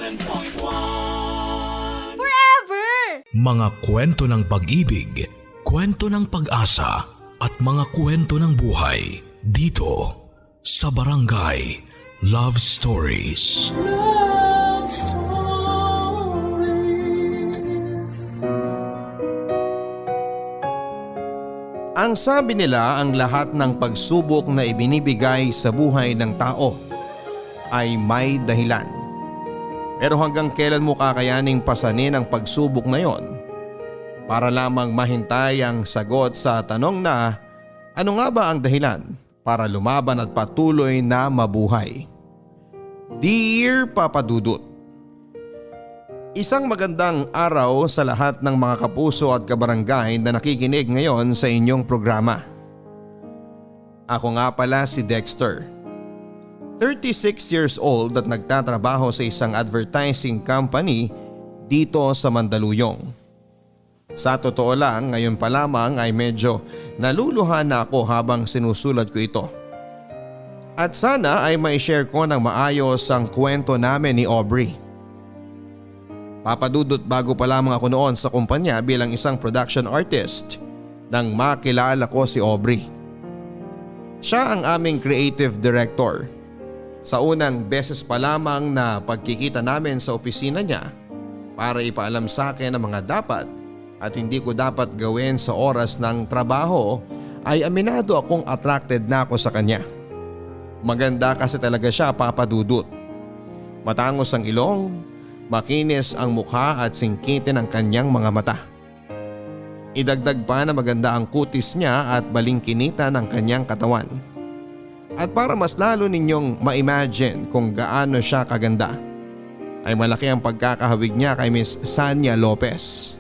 97.1 Forever! Mga kwento ng pag-ibig, kwento ng pag-asa at mga kwento ng buhay dito sa Barangay Love Stories. Love Stories. Ang sabi nila, ang lahat ng pagsubok na ibinibigay sa buhay ng tao ay may dahilan. Pero hanggang kailan mo kakayaning pasanin ang pagsubok na yon para lamang mahintay ang sagot sa tanong na ano nga ba ang dahilan para lumaban at patuloy na mabuhay? Dear Papa Dudut, isang magandang araw sa lahat ng mga kapuso at kabarangay na nakikinig ngayon sa inyong programa. Ako nga pala si Dexter, 36 years old at nagtatrabaho sa isang advertising company dito sa Mandaluyong. Sa totoo lang, ngayon pa lamang ay medyo naluluhan na ako habang sinusulat ko ito. At sana ay may share ko ng maayos ang kwento namin ni Aubrey. Papadudot, bago pa lamang ako noon sa kumpanya bilang isang production artist nang makilala ko si Aubrey. Siya ang aming creative director. Sa unang beses pa lamang na pagkikita namin sa opisina niya para ipaalam sa akin ang mga dapat at hindi ko dapat gawin sa oras ng trabaho, ay aminado akong attracted na ako sa kanya. Maganda kasi talaga siya, Papadudot. Matangos ang ilong, makinis ang mukha at singkitin ang kanyang mga mata. Idagdag pa na maganda ang kutis niya at balingkinita ng kanyang katawan. At para mas lalo ninyong ma-imagine kung gaano siya kaganda, ay malaki ang pagkakahawig niya kay Miss Sanya Lopez.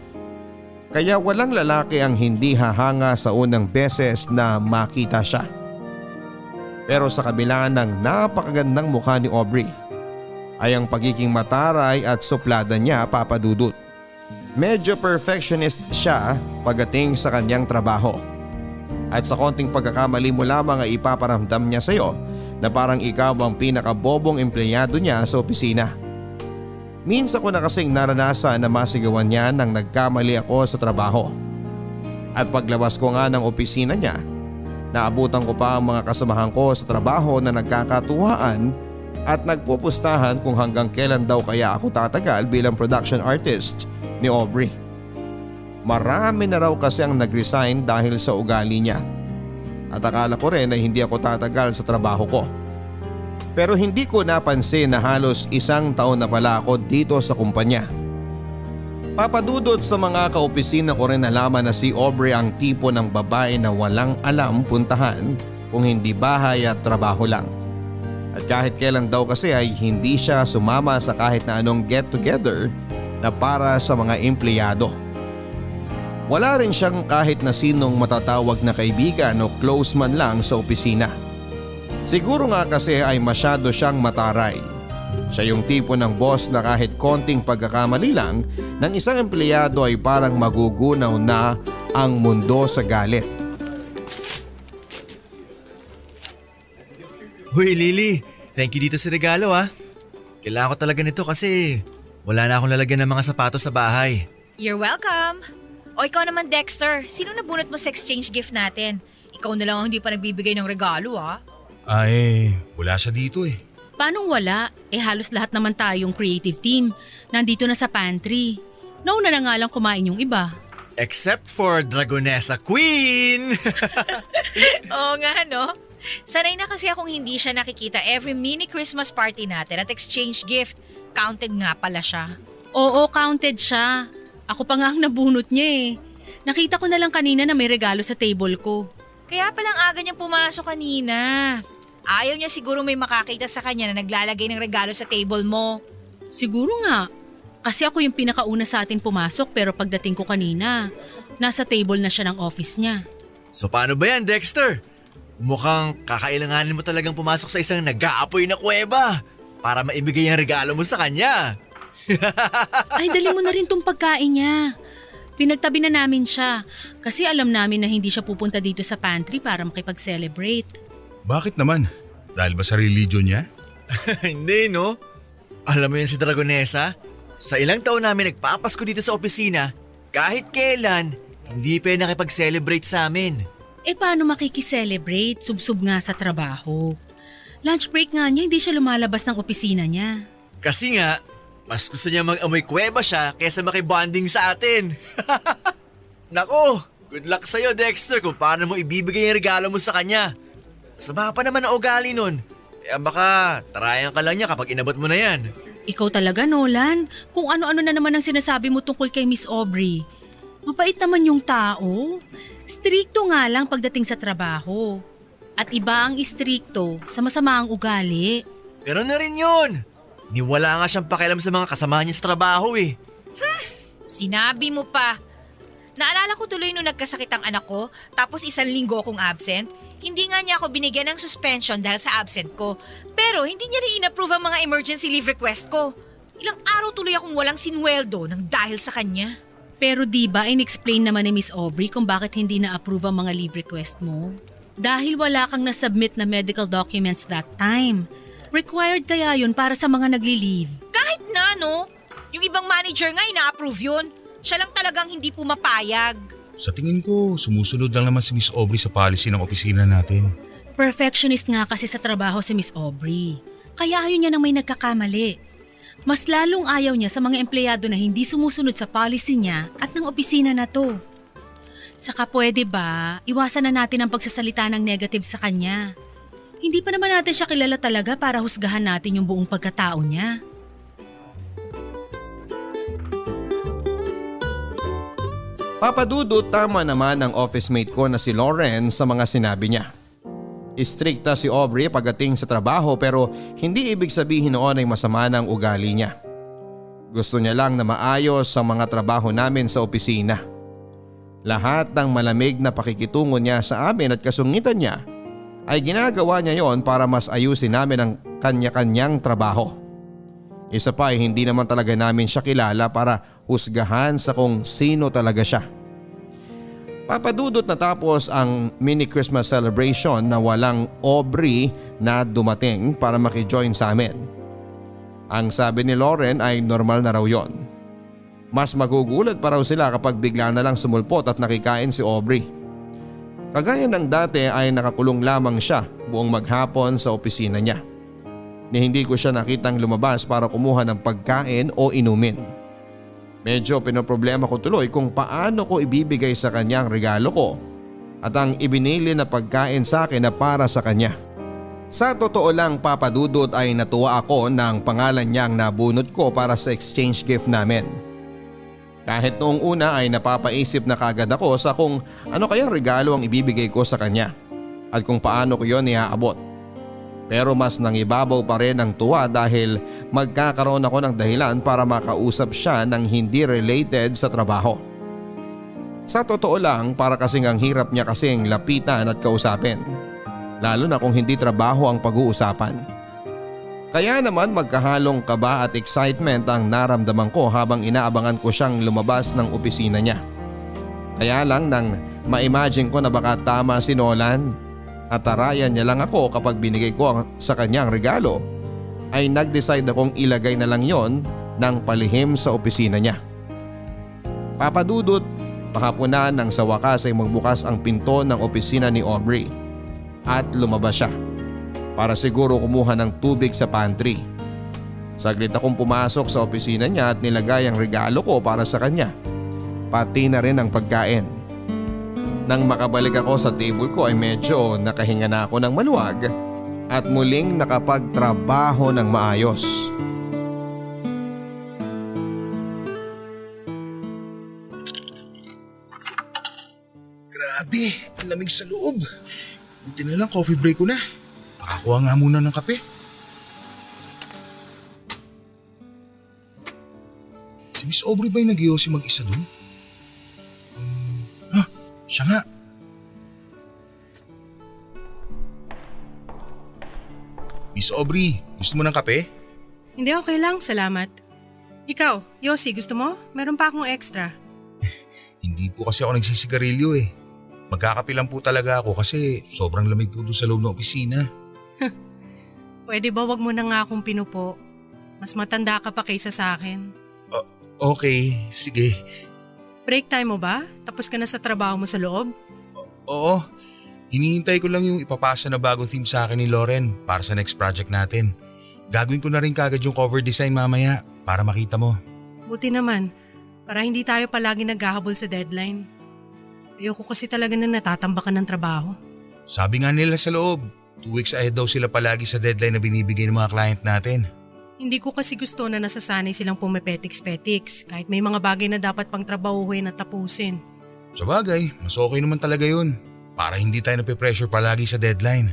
Kaya walang lalaki ang hindi hahanga sa unang beses na makita siya. Pero sa kabila ng napakagandang mukha ni Aubrey, ay ang pagiging mataray at suplada niya, Papadudot. Medyo perfectionist siya pagdating sa kanyang trabaho. At sa konting pagkakamali mo lamang ay ipaparamdam niya sa iyo na parang ikaw ang pinakabobong empleyado niya sa opisina. Minsan ko na kasing naranasan na masigawan niya nang nagkamali ako sa trabaho. At paglabas ko nga ng opisina niya, naabutan ko pa ang mga kasamahan ko sa trabaho na nagkakatuwaan at nagpupustahan kung hanggang kailan daw kaya ako tatagal bilang production artist ni Aubrey. Marami na raw kasi ang nag-resign dahil sa ugali niya. At akala ko rin na hindi ako tatagal sa trabaho ko. Pero hindi ko napansin na halos 1 taon na pala ako dito sa kumpanya. Papadudot, sa mga kaopisina ko rin nalaman na si Aubrey ang tipo ng babae na walang alam puntahan kung hindi bahay at trabaho lang. At kahit kailan daw kasi ay hindi siya sumama sa kahit na anong get together na para sa mga empleyado. Wala rin siyang kahit na sinong matatawag na kaibigan o close man lang sa opisina. Siguro nga kasi ay masyado siyang mataray. Siya yung tipo ng boss na kahit konting pagkakamali lang ng isang empleyado ay parang magugunaw na ang mundo sa galit. Hoy Lily, thank you dito sa regalo ah. Kailangan ko talaga nito kasi wala na akong lalagyan ng mga sapatos sa bahay. You're welcome! O ikaw naman, Dexter, sino nabunot mo sa exchange gift natin? Ikaw na lang ang hindi pa nagbibigay ng regalo, ah. Ay, wala siya dito eh. Paanong wala? Halos lahat naman tayong creative team. Nandito na sa pantry. Nauna na nga lang kumain yung iba. Except for Dragonessa Queen! Oo nga, no? Sanay na kasi akong hindi siya nakikita every mini Christmas party natin at exchange gift. Counted nga pala siya. Oo, counted siya. Ako pa nga ang nabunot niya eh. Nakita ko na lang kanina na may regalo sa table ko. Kaya palang aga niyang pumasok kanina. Ayaw niya siguro may makakita sa kanya na naglalagay ng regalo sa table mo. Siguro nga. Kasi ako yung pinakauna sa atin pumasok pero pagdating ko kanina, nasa table na siya ng office niya. So paano ba yan, Dexter? Mukhang kakailanganin mo talagang pumasok sa isang nag-aapoy na kuweba para maibigay ang regalo mo sa kanya. Ay, dali mo na rin tong pagkain niya. Pinagtabi na namin siya kasi alam namin na hindi siya pupunta dito sa pantry para makipag-celebrate. Bakit naman? Dahil ba sa religion niya? Hindi no? Alam mo yun si Dragonesa? Sa ilang taon namin nagpapasko dito sa opisina, kahit kailan, hindi pa nakipag-celebrate sa amin. Paano makikiselebrate? Subsub nga sa trabaho. Lunch break nga niya, hindi siya lumalabas ng opisina niya. Kasi nga, mas gusto niya mag-amoy kuweba siya kaysa makibonding sa atin. Nako, good luck sa'yo Dexter kung paano mo ibibigay yung regalo mo sa kanya. Sama pa naman ang ugali nun. Kaya baka tarayan ka lang niya kapag inabot mo na yan. Ikaw talaga, Nolan. Kung ano-ano na naman ang sinasabi mo tungkol kay Miss Aubrey. Mabait naman yung tao. Strikto nga lang pagdating sa trabaho. At iba ang istrikto sa masama ang ugali. Pero na rin yun. Niwala nga siyang pakialam sa mga kasama niya sa trabaho eh. Sinabi mo pa. Naalala ko tuloy nung nagkasakit ang anak ko, tapos 1 linggo akong absent. Hindi nga niya ako binigyan ng suspension dahil sa absent ko. Pero hindi niya rin in-approve ang mga emergency leave request ko. Ilang araw tuloy akong walang sinweldo nang dahil sa kanya. Pero di ba in-explain naman ni Miss Aubrey kung bakit hindi na-approve ang mga leave request mo? Dahil wala kang nasubmit na medical documents that time. Required kaya yun para sa mga nagli-leave. Kahit na, no? Yung ibang manager nga ina-approve yun. Siya lang talagang hindi pumapayag. Sa tingin ko, sumusunod lang naman si Miss Aubrey sa policy ng opisina natin. Perfectionist nga kasi sa trabaho si Miss Aubrey. Kaya ayaw niya nang may nagkakamali. Mas lalong ayaw niya sa mga empleyado na hindi sumusunod sa policy niya at ng opisina na to. Saka pwede ba, iwasan na natin ang pagsasalita ng negative sa kanya. Hindi pa naman natin siya kilala talaga para husgahan natin yung buong pagkatao niya. Papadudot, tama naman ang office mate ko na si Lauren sa mga sinabi niya. Istrikta si Aubrey pagdating sa trabaho pero hindi ibig sabihin noon ay masama ng ugali niya. Gusto niya lang na maayos ang mga trabaho namin sa opisina. Lahat ng malamig na pakikitungo niya sa amin at kasungitan niya ay ginagawa niya yon para mas ayusin namin ang kanya-kanyang trabaho. Isa pa ay hindi naman talaga namin siya kilala para husgahan sa kung sino talaga siya. Papadudot natapos ang mini Christmas celebration na walang Aubrey na dumating para makijoin sa amin. Ang sabi ni Lauren ay normal na raw yon. Mas magugulat pa raw sila kapag bigla na lang sumulpot at nakikain si Aubrey. Kagaya ng dati ay nakakulong lamang siya buong maghapon sa opisina niya. Ni hindi ko siya nakitang lumabas para kumuha ng pagkain o inumin. Medyo pinoproblema ko tuloy kung paano ko ibibigay sa kanya ang regalo ko at ang ibinili na pagkain sa akin na para sa kanya. Sa totoo lang, Papadudot, ay natuwa ako ng pangalan niyang nabunot ko para sa exchange gift namin. Kahit noong una ay napapaisip na kagad ako sa kung ano kayang regalo ang ibibigay ko sa kanya at kung paano ko yon iaabot. Pero mas nangibabaw pa rin ang tuwa dahil magkakaroon ako ng dahilan para makausap siya ng hindi related sa trabaho. Sa totoo lang, para kasing ang hirap niya kasing lapitan at kausapin. Lalo na kung hindi trabaho ang pag-uusapan. Kaya naman magkahalong kaba at excitement ang naramdaman ko habang inaabangan ko siyang lumabas ng opisina niya. Kaya lang nang ma-imagine ko na baka tama si Nolan at tarayan niya lang ako kapag binigay ko sa kanyang regalo, ay nag-decide akong ilagay na lang yon ng palihim sa opisina niya. Papadudot, pahapunan nang sa wakas ay magbukas ang pinto ng opisina ni Aubrey at lumabas siya para siguro kumuha ng tubig sa pantry. Saglit akong pumasok sa opisina niya at nilagay ang regalo ko para sa kanya, pati na rin ang pagkain. Nang makabalik ako sa table ko ay medyo nakahinga na ako ng maluwag at muling nakapagtrabaho ng maayos. Grabe, ang lamig sa loob. Buti na lang coffee break ko na. Pakakuha nga muna ng kape. Si Miss Aubrey ba yung nag-iossi mag-isa dun? Siya nga. Miss Aubrey, gusto mo ng kape? Hindi, okay lang. Salamat. Ikaw, Yossi, gusto mo? Meron pa akong extra. Hindi po kasi ako nagsisigarilyo eh. Magkakape lang po talaga ako kasi sobrang lamig po doon sa loob ng opisina. Pwede ba wag mo na nga akong pinupo? Mas matanda ka pa kaysa sa akin. Okay, sige. Break time mo ba? Tapos ka na sa trabaho mo sa loob? Oo, hinihintay ko lang yung ipapasa na bagong theme sa akin ni Lauren para sa next project natin. Gagawin ko na rin kagad yung cover design mamaya para makita mo. Buti naman, para hindi tayo palagi naghahabol sa deadline. Ayoko kasi talaga na natatambakan ng trabaho. Sabi nga nila sa loob, 2 weeks ahead daw sila palagi sa deadline na binibigay ng mga client natin. Hindi ko kasi gusto na nasasanay silang pumepetiks-petiks kahit may mga bagay na dapat pang trabahuhin at tapusin. Sa bagay, mas okay naman talaga yun. Para hindi tayo nape-pressure palagi sa deadline.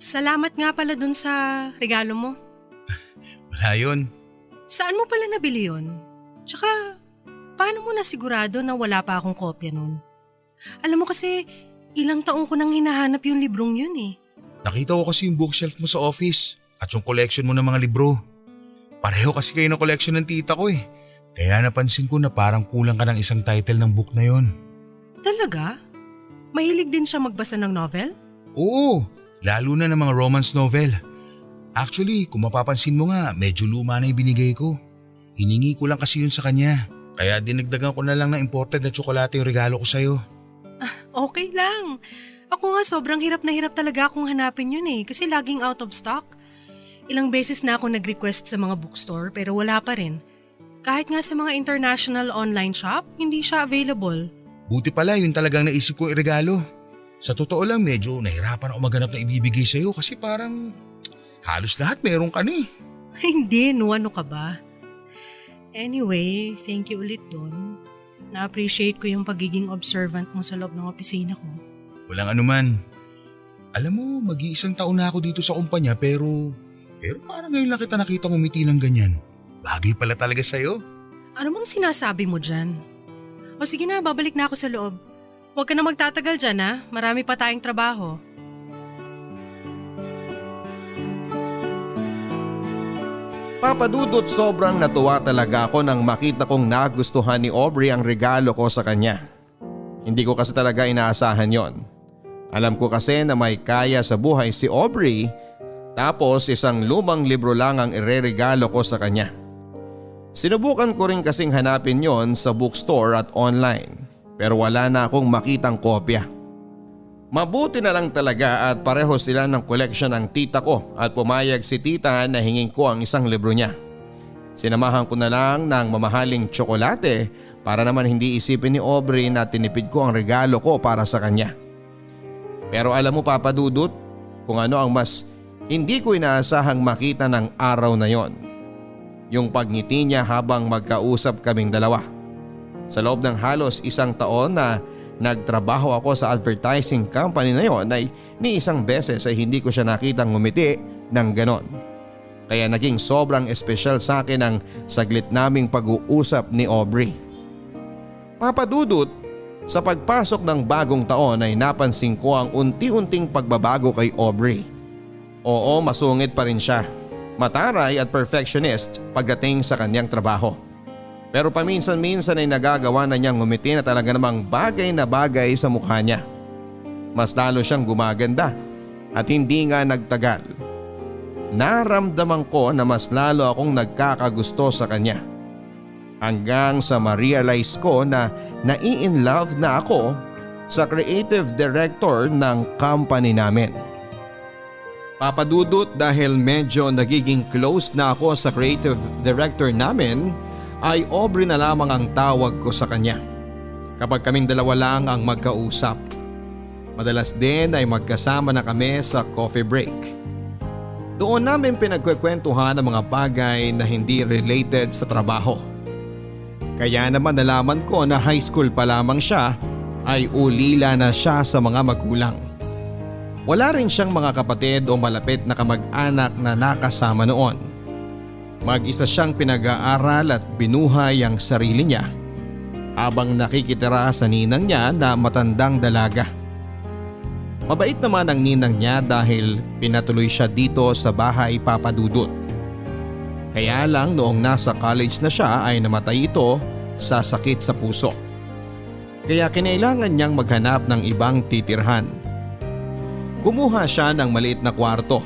Salamat nga pala dun sa regalo mo. Wala yun. Saan mo pala nabili yun? Tsaka, paano mo nasigurado na wala pa akong kopya nun? Alam mo kasi, ilang taong ko nang hinahanap yung librong yun eh. Nakita ko kasi yung bookshelf mo sa office at yung collection mo ng mga libro. Pareho kasi kayo ng collection ng tita ko eh. Kaya napansin ko na parang kulang ka ng isang title ng book na yon. Talaga? Mahilig din siya magbasa ng novel? Oo, lalo na ng mga romance novel. Actually, kung mapapansin mo nga, medyo luma na yung binigay ko. Hiningi ko lang kasi yun sa kanya. Kaya dinagdagan ko na lang ng imported na tsokolate yung regalo ko sa'yo. Okay lang. Ako nga sobrang hirap na hirap talaga akong hanapin yun eh kasi laging out of stock. Ilang beses na ako nag-request sa mga bookstore pero wala pa rin. Kahit nga sa mga international online shop, hindi siya available. Buti pala yun talagang naisip ko i-regalo. Sa totoo lang medyo nahirapan ako maghanap na ibibigay sa'yo kasi parang halos lahat meron ka na eh. Hindi, no, ano ka ba? Anyway, thank you ulit doon. Na-appreciate ko yung pagiging observant mo sa loob ng opisina ko. Walang anuman. Alam mo, mag-iisang taon na ako dito sa kumpanya pero parang ngayon lang kita nakita ngumiti ng ganyan. Bagay pala talaga sa'yo. Ano bang sinasabi mo dyan? O sige na, babalik na ako sa loob. Huwag ka na magtatagal dyan ha, marami pa tayong trabaho. Papadudot, sobrang natuwa talaga ako nang makita kong nagustuhan ni Aubrey ang regalo ko sa kanya. Hindi ko kasi talaga inaasahan yon. Alam ko kasi na may kaya sa buhay si Aubrey, tapos isang lumang libro lang ang ireregalo ko sa kanya. Sinubukan ko rin kasing hanapin yon sa bookstore at online pero wala na akong makitang kopya. Mabuti na lang talaga at pareho sila ng collection ng tita ko at pumayag si tita na hingin ko ang isang libro niya. Sinamahan ko na lang ng mamahaling tsokolate para naman hindi isipin ni Aubrey na tinipid ko ang regalo ko para sa kanya. Pero alam mo, Papa Dudut, kung ano ang mas hindi ko inaasahang makita ng araw na yon. Yung pagngiti niya habang magkausap kaming dalawa. Sa loob ng halos 1 taon na nagtrabaho ako sa advertising company na yon ay ni isang beses ay hindi ko siya nakitang ngumiti ng ganon. Kaya naging sobrang espesyal sa akin ang saglit naming pag-uusap ni Aubrey. Papa Dudut, sa pagpasok ng bagong taon ay napansin ko ang unti-unting pagbabago kay Aubrey. Oo, masungit pa rin siya. Mataray at perfectionist pagdating sa kanyang trabaho. Pero paminsan-minsan ay nagagawa na niyang ngumiti na talaga namang bagay na bagay sa mukha niya. Mas lalo siyang gumaganda at hindi nga nagtagal. Naramdaman ko na mas lalo akong nagkakagusto sa kanya. Hanggang sa ma-realize ko na nai-in-love na ako sa creative director ng company namin. Papadudot, dahil medyo nagiging close na ako sa creative director namin, ay Aubrey na lamang ang tawag ko sa kanya kapag kaming dalawa lang ang magkausap. Madalas din ay magkasama na kami sa coffee break. Doon namin pinagkukwentuhan ang mga bagay na hindi related sa trabaho. Kaya naman nalaman ko na high school pa lamang siya ay ulila na siya sa mga magulang. Wala rin siyang mga kapatid o malapit na kamag-anak na nakasama noon. Mag-isa siyang pinag-aaral at binuhay ang sarili niya habang nakikitira sa ninang niya na matandang dalaga. Mabait naman ang ninang niya dahil pinatuloy siya dito sa bahay, Papa Dudut. Kaya lang noong nasa college na siya ay namatay ito sa sakit sa puso. Kaya kinailangan niyang maghanap ng ibang titirhan. Kumuha siya ng maliit na kwarto.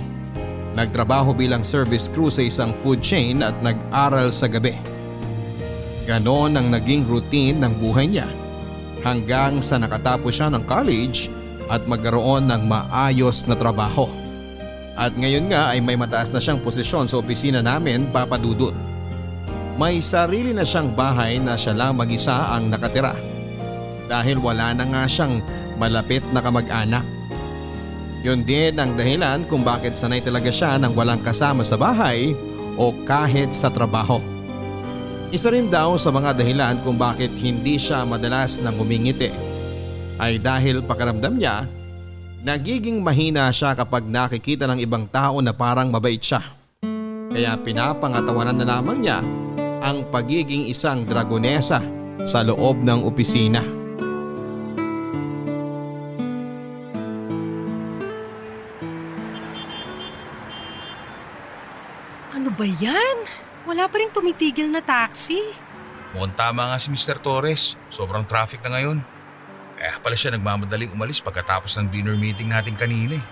Nagtrabaho bilang service crew sa isang food chain at nag-aral sa gabi. Ganon ang naging routine ng buhay niya hanggang sa nakatapos siya ng college at magkaroon ng maayos na trabaho. At ngayon nga ay may mataas na siyang posisyon sa opisina namin, Papa Dudut. May sarili na siyang bahay na siya lang mag-isa ang nakatira dahil wala na nga siyang malapit na kamag-anak. Yun din ang dahilan kung bakit sanay talaga siya ng walang kasama sa bahay o kahit sa trabaho. Isa rin daw sa mga dahilan kung bakit hindi siya madalas nang ngumingiti ay dahil pakiramdam niya nagiging mahina siya kapag nakikita ng ibang tao na parang mabait siya. Kaya pinapangatawanan na lamang niya ang pagiging isang dragonesa sa loob ng opisina. Ano ba yan? Wala pa rin tumitigil na taxi. Mukhang tama nga si Mr. Torres. Sobrang traffic na ngayon. Kaya pala siya nagmamadaling umalis pagkatapos ng dinner meeting natin kanina eh.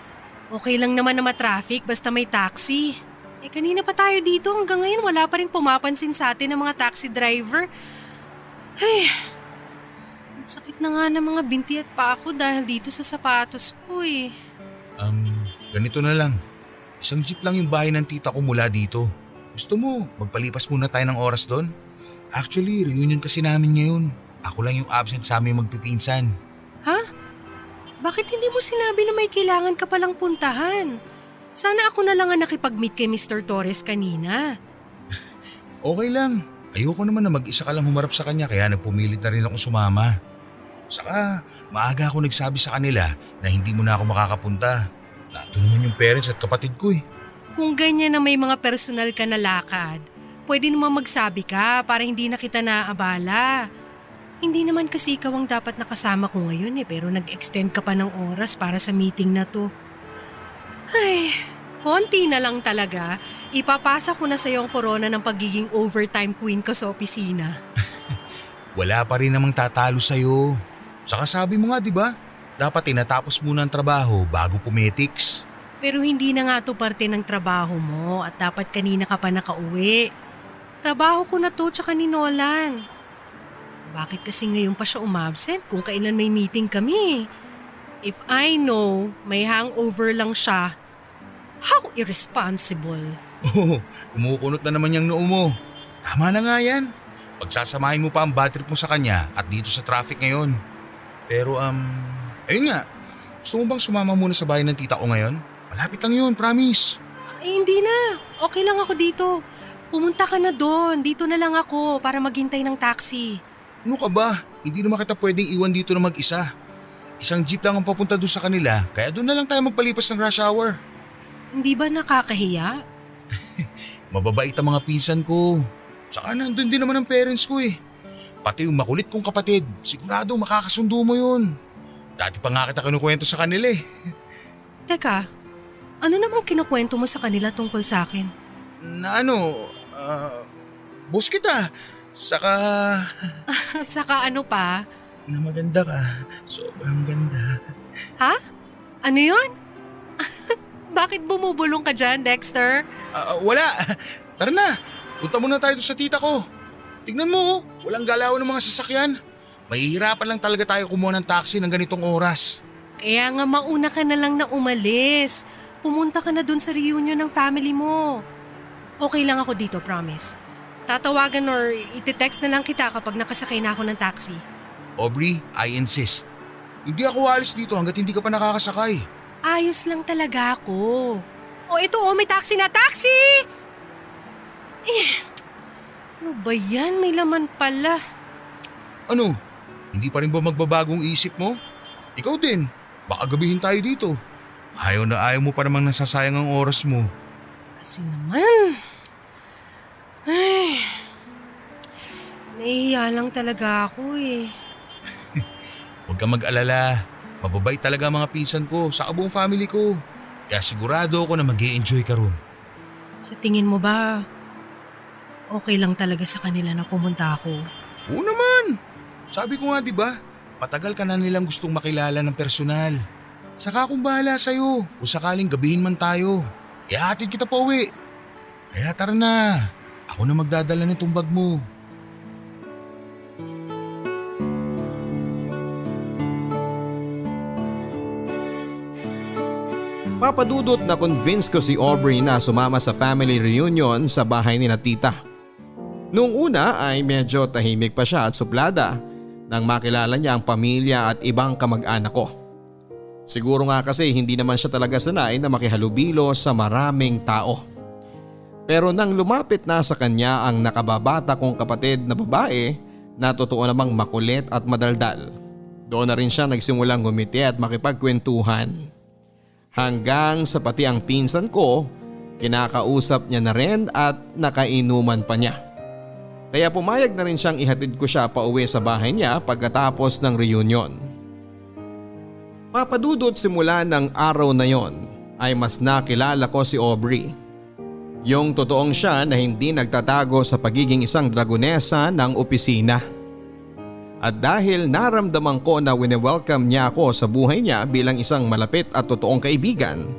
Okay lang naman na ma-traffic basta may taxi. Kanina pa tayo dito hanggang ngayon wala pa rin pumapansin sa atin ng mga taxi driver. Ay, sakit na nga ng mga binti at paa ko dahil dito sa sapatos ko eh. Ganito na lang. Isang jeep lang yung bahay ng tita ko mula dito. Gusto mo, magpalipas muna tayo ng oras doon? Actually, reunion kasi namin ngayon. Ako lang yung absent sa aming magpipinsan. Ha? Bakit hindi mo sinabi na may kailangan ka palang puntahan? Sana ako na lang ang nakipag-meet kay Mr. Torres kanina. Okay lang. Ayoko naman na mag-isa ka lang humarap sa kanya kaya nagpumilit na rin ako sumama. Saka, maaga ako nagsabi sa kanila na hindi mo na ako makakapunta. Nandun naman yung parents at kapatid ko eh. Kung ganyan na may mga personal ka na lakad, pwede naman magsabi ka para hindi na kita naaabala. Hindi naman kasi ikaw ang dapat nakasama ko ngayon eh, pero nag-extend ka pa ng oras para sa meeting na to. Ay, konti na lang talaga. Ipapasa ko na sa'yo ang korona ng pagiging overtime queen ko sa opisina. Wala pa rin namang tatalo sa'yo. Saka sabi mo nga diba, dapat tinatapos muna ang trabaho bago pumetics. Pero hindi na nga to parte ng trabaho mo at dapat kanina ka pa nakauwi. Trabaho ko na to tsaka ni Nolan. Bakit kasi ngayon pa siya umabsent kung kailan may meeting kami? If I know may hangover lang siya, how irresponsible. Oh, kumukunot na naman yung noo mo. Tama na nga yan. Pagsasamahin mo pa ang bad trip mo sa kanya at dito sa traffic ngayon. Pero ayun nga. Gusto mo bang sumama muna sa bahay ng tita ko ngayon? Malapit lang yun, promise. Ay, hindi na. Okay lang ako dito. Pumunta ka na doon. Dito na lang ako para maghintay ng taxi. Ano ka ba? Hindi naman kita pwedeng iwan dito na mag-isa. Isang jeep lang ang papunta doon sa kanila, kaya doon na lang tayo magpalipas ng rush hour. Hindi ba nakakahiya? Mababait ang mga pinsan ko. Saka nandun din naman ang parents ko eh. Pati yung makulit kong kapatid, sigurado makakasundo mo yun. Dati pa nga kita kinukwento sa kanila eh. Teka, ano namang kinukwento mo sa kanila tungkol sa akin? Na boss kita. Saka At saka ano pa? na maganda ka. Sobrang ganda. Ha? Ano yun? Bakit bumubulong ka dyan, Dexter? Wala. Tara na. Punta muna tayo sa tita ko. Tignan mo, oh. Walang galaw ng mga sasakyan. Mahihirapan lang talaga tayo kumuha ng taxi ng ganitong oras. Kaya nga mauna ka na lang na umalis. Pumunta ka na dun sa reunion ng family mo. Okay lang ako dito, promise. Tatawagan or iti-text na lang kita kapag nakasakay na ako ng taxi. Aubrey, I insist. Hindi ako alis dito hanggat hindi ka pa nakakasakay. Ayos lang talaga ako. Ito, may taxi na! Taxi! Ano ba yan? May laman pala. Ano? Hindi pa rin ba magbabagong isip mo? Ikaw din. Baka gabihin tayo dito. Ayaw na ayaw mo pa namang nasasayang ang oras mo. Kasi naman. Ay, nahihiya lang talaga ako eh. Huwag kang mag-alala. Mababait talaga ang mga pinsan ko sa buong family ko. Kaya sigurado ako na mag-i-enjoy ka ron. Sa tingin mo ba, okay lang talaga sa kanila na pumunta ako? Oo naman. Sabi ko nga 'di ba, matagal ka na nilang gustong makilala ng personal. Saka akong bahala sa'yo kung sakaling gabihin man tayo. Ihatid kita pa uwi. Kaya tara na. Ako na magdadala nitong bag mo. Papadudot na convince ko si Aubrey na sumama sa family reunion sa bahay ni na tita. Noong una ay medyo tahimik pa siya at suplada nang makilala niya ang pamilya at ibang kamag-anak ko. Siguro nga kasi hindi naman siya talaga sanay na makihalubilo sa maraming tao. Pero nang lumapit na sa kanya ang nakababata kong kapatid na babae na totoo namang makulit at madaldal, doon na rin siya nagsimulang ngumiti at makipagkwentuhan. Hanggang sa pati ang pinsan ko, kinakausap niya na rin at nakainuman pa niya. Kaya pumayag na rin siyang ihatid ko siya pa uwi sa bahay niya pagkatapos ng reunion. Papadudot simula ng araw na yon ay mas nakilala ko si Aubrey. Yung totoong siya na hindi nagtatago sa pagiging isang dragonesa ng opisina. At dahil naramdaman ko na wini-welcome niya ako sa buhay niya bilang isang malapit at totoong kaibigan,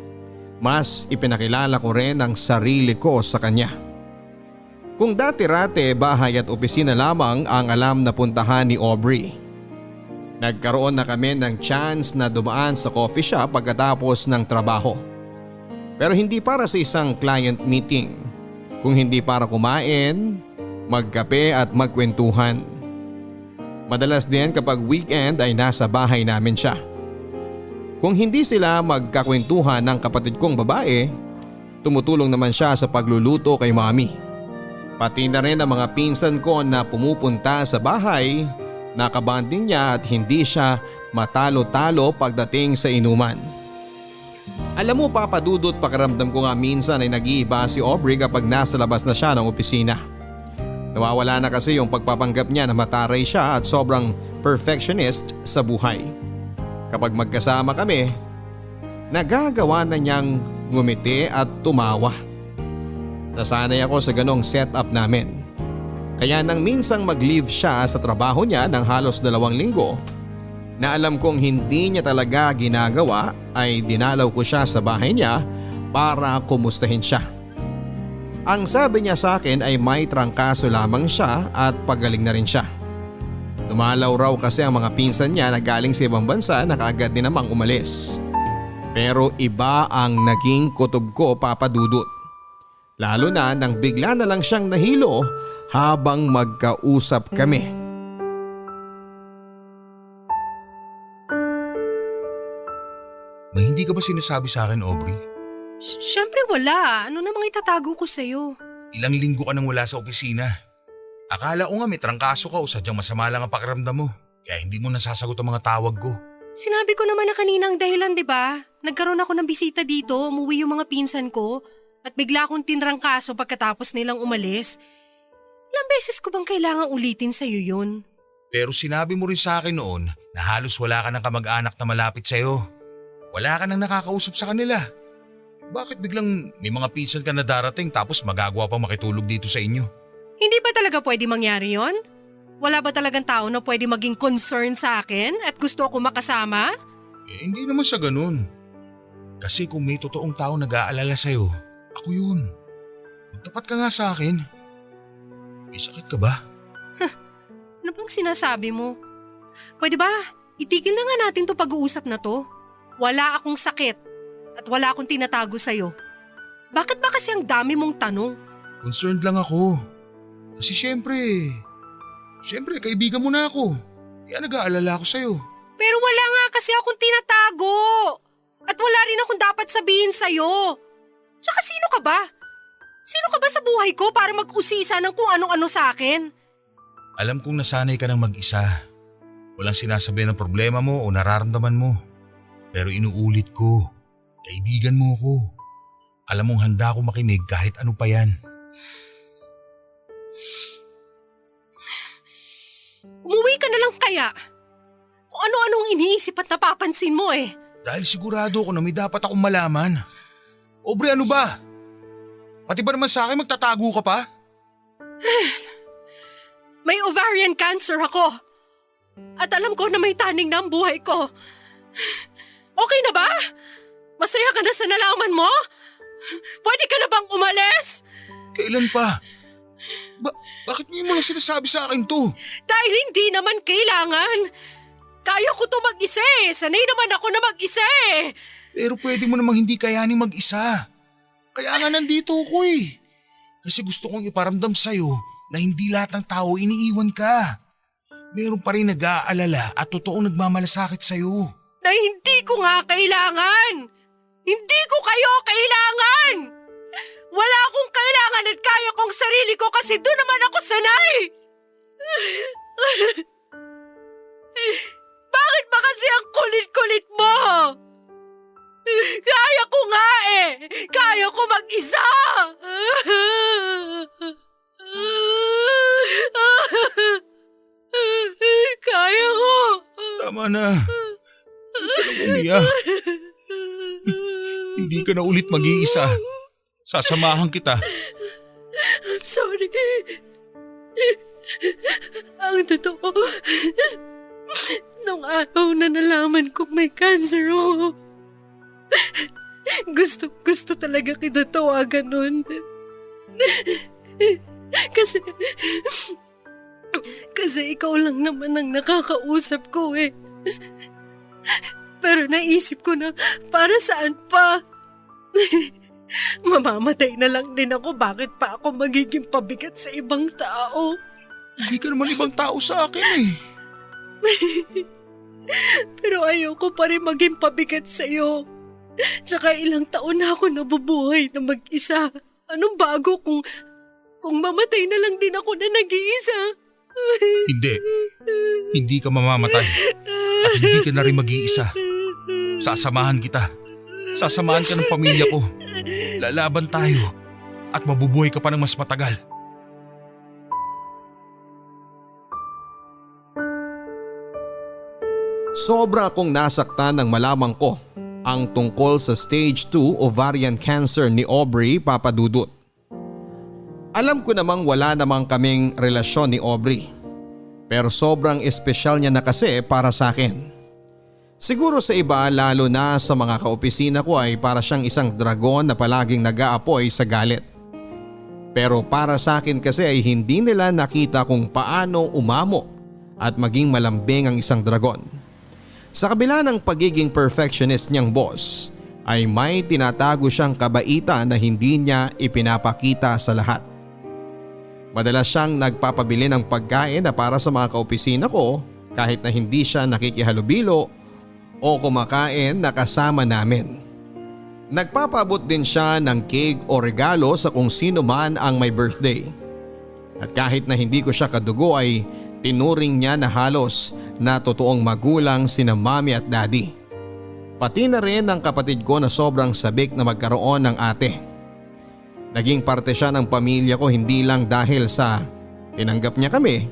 mas ipinakilala ko rin ang sarili ko sa kanya. Kung dati-rate bahay at opisina lamang ang alam na puntahan ni Aubrey, nagkaroon na kami ng chance na dumaan sa coffee shop pagkatapos ng trabaho. Pero hindi para sa isang client meeting, kung hindi para kumain, magkape at magkwentuhan. Madalas din kapag weekend ay nasa bahay namin siya. Kung hindi sila magkakwentuhan ng kapatid kong babae, tumutulong naman siya sa pagluluto kay mami. Pati na rin ang mga pinsan ko na pumupunta sa bahay, nakabanding niya at hindi siya matalo-talo pagdating sa inuman. Alam mo Papadudot, pakiramdam ko nga minsan ay nag-iiba si Aubrey kapag nasa labas na siya ng opisina. Nawawala na kasi yung pagpapanggap niya na mataray siya at sobrang perfectionist sa buhay. Kapag magkasama kami, nagagawa na niyang ngumiti at tumawa. Nasanay ako sa ganong setup namin. Kaya nang minsang mag-leave siya sa trabaho niya ng halos 2 linggo, na alam kong hindi niya talaga ginagawa, ay dinalaw ko siya sa bahay niya para kumustahin siya. Ang sabi niya sa akin ay may trangkaso lamang siya at pagaling na rin siya. Dumalaw raw kasi ang mga pinsan niya na galing sa ibang bansa na kaagad din namang umalis. Pero iba ang naging kutob ko Papadudot. Lalo na nang bigla na lang siyang nahilo habang magkausap kami. May hindi ka ba sinasabi sa akin, Aubrey? Siyempre wala. Ano namang itatago ko sa'yo? Ilang linggo ka nang wala sa opisina. Akala ko nga may trangkaso ka o sadyang masama lang ang pakiramdam mo. Kaya hindi mo nasasagot ang mga tawag ko. Sinabi ko naman na kanina ang dahilan, di ba? Nagkaroon ako ng bisita dito, umuwi yung mga pinsan ko, at bigla akong tinrangkaso pagkatapos nilang umalis. Ilang beses ko bang kailangang ulitin sa'yo yun? Pero sinabi mo rin sa akin noon na halos wala ka ng kamag-anak na malapit sa'yo. Wala ka nang nakakausap sa kanila. Bakit biglang may mga pinsan ka na darating tapos magagawa pang makitulog dito sa inyo? Hindi ba talaga pwede mangyari yon? Wala ba talagang tao na pwede maging concern sa akin at gusto ko makasama? Hindi naman sa ganun. Kasi kung may totoong tao nag-aalala sa'yo, ako yun. Magtapat ka nga sa akin. May sakit ka ba? Ano bang sinasabi mo? Pwede ba? Itigil na nga natin to pag-uusap na to. Wala akong sakit at wala akong tinatago sa'yo. Bakit ba kasi ang dami mong tanong? Concerned lang ako. Kasi syempre kaibigan mo na ako. Kaya nag-aalala ako sa'yo. Pero wala nga kasi akong tinatago. At wala rin akong dapat sabihin sa'yo. Tsaka sino ka ba? Sino ka ba sa buhay ko para mag-usisa ng kung anong-ano sa akin? Alam kong nasanay ka ng mag-isa. Walang sinasabi ng problema mo o nararamdaman mo. Pero inuulit ko, kaibigan mo ako. Alam mong handa ako makinig kahit ano pa yan. Umuwi ka na lang kaya. Kung ano-anong iniisip at napapansin mo eh. Dahil sigurado ako na may dapat akong malaman. Aubrey, ano ba? Pati ba naman sa akin magtatago ka pa? May ovarian cancer ako. At alam ko na may taning na ang buhay ko. Okay na ba? Masaya ka na sa nalaman mo? Pwede ka na bang umalis? Kailan pa? Bakit mo yung mga sinasabi sa akin to? Dahil hindi naman kailangan. Kaya ko to mag-isa eh. Sanay naman ako na mag-isa eh. Pero pwede mo namang hindi kayanin mag-isa. Kaya nga nandito ako eh. Kasi gusto kong iparamdam sa'yo na hindi lahat ng tao iniiwan ka. Meron pa rin nag-aalala at totoong nagmamalasakit sa'yo. Na hindi ko nga kailangan. Hindi ko kayo kailangan. Wala akong kailangan at kaya kong sarili ko kasi doon naman ako sanay. Bakit ba kasi ang kulit-kulit mo? Kaya ko nga eh. Kaya ko mag-isa. Kaya ko. Tama na. Huwag ka nang umiyak. Hindi ka na ulit mag-iisa. Sasamahan kita. I'm sorry. Ang totoo, nung araw na nalaman kong may cancer ako, gusto talaga kita tawagan nun. Kasi ikaw lang naman ang nakakausap ko eh. Pero naisip ko na para saan pa? Mamamatay na lang din ako, bakit pa ako magiging pabigat sa ibang tao? Hindi ka naman ibang tao sa akin eh. Pero ayoko pa rin maging pabigat sa'yo. Tsaka ilang taon na ako nabubuhay na mag-isa. Anong bago kung mamatay na lang din ako na nag-iisa? Hindi. Hindi ka mamamatay. At hindi ka na rin mag-iisa. Sasamahan kita. Sasamahan ka ng pamilya ko. Lalaban tayo. At mabubuhay ka pa ng mas matagal. Sobra akong nasaktan nang malaman ko ang tungkol sa stage 2 ovarian cancer ni Aubrey, Papa Dudut. Alam ko namang wala namang kaming relasyon ni Aubrey. Pero sobrang espesyal niya na kasi para sa akin. Siguro sa iba, lalo na sa mga kaopisina ko, ay para siyang isang dragon na palaging nag-aapoy sa galit. Pero para sa akin kasi ay hindi nila nakita kung paano umamo at maging malambing ang isang dragon. Sa kabila ng pagiging perfectionist niyang boss, ay may tinatago siyang kabaitan na hindi niya ipinapakita sa lahat. Madalas siyang nagpapabili ng pagkain na para sa mga kaopisina ko kahit na hindi siya nakikihalubilo o kumakain na kasama namin. Nagpapabot din siya ng cake o regalo sa kung sino man ang may birthday. At kahit na hindi ko siya kadugo ay tinuring niya na halos na totoong magulang sina mami at daddy. Pati na rin ang kapatid ko na sobrang sabik na magkaroon ng ate. Naging parte siya ng pamilya ko hindi lang dahil sa tinanggap niya kami,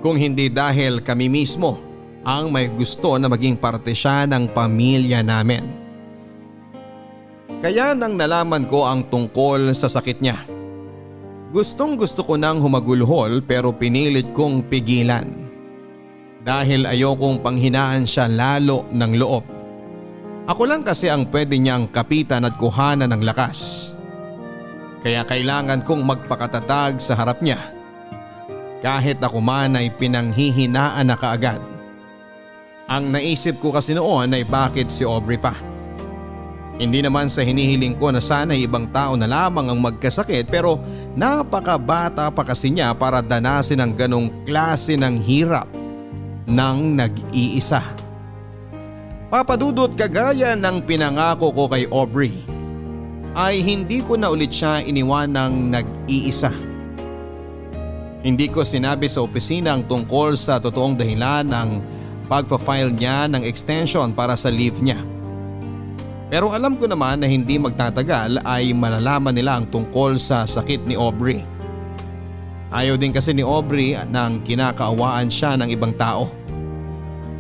kung hindi dahil kami mismo ang may gusto na maging parte siya ng pamilya namin. Kaya nang nalaman ko ang tungkol sa sakit niya, gustong gusto ko nang humagulhol pero pinilit kong pigilan. Dahil ayokong panghinaan siya lalo ng loob. Ako lang kasi ang pwede niyang kapitan at kuhanan ng lakas. Kaya kailangan kong magpakatatag sa harap niya. Kahit ako man ay pinanghihinaan na kaagad. Ang naisip ko kasi noon ay bakit si Aubrey pa. Hindi naman sa hinihiling ko na sana ibang tao na lamang ang magkasakit, pero napakabata pa kasi niya para danasin ang ganong klase ng hirap nang nag-iisa. Papadudot, kagaya ng pinangako ko kay Aubrey, ay hindi ko na ulit siya iniwanang nag-iisa. Hindi ko sinabi sa opisina ang tungkol sa totoong dahilan ng pagpa-file niya ng extension para sa leave niya. Pero alam ko naman na hindi magtatagal ay malalaman nila ang tungkol sa sakit ni Aubrey. Ayaw din kasi ni Aubrey nang kinakaawaan siya ng ibang tao.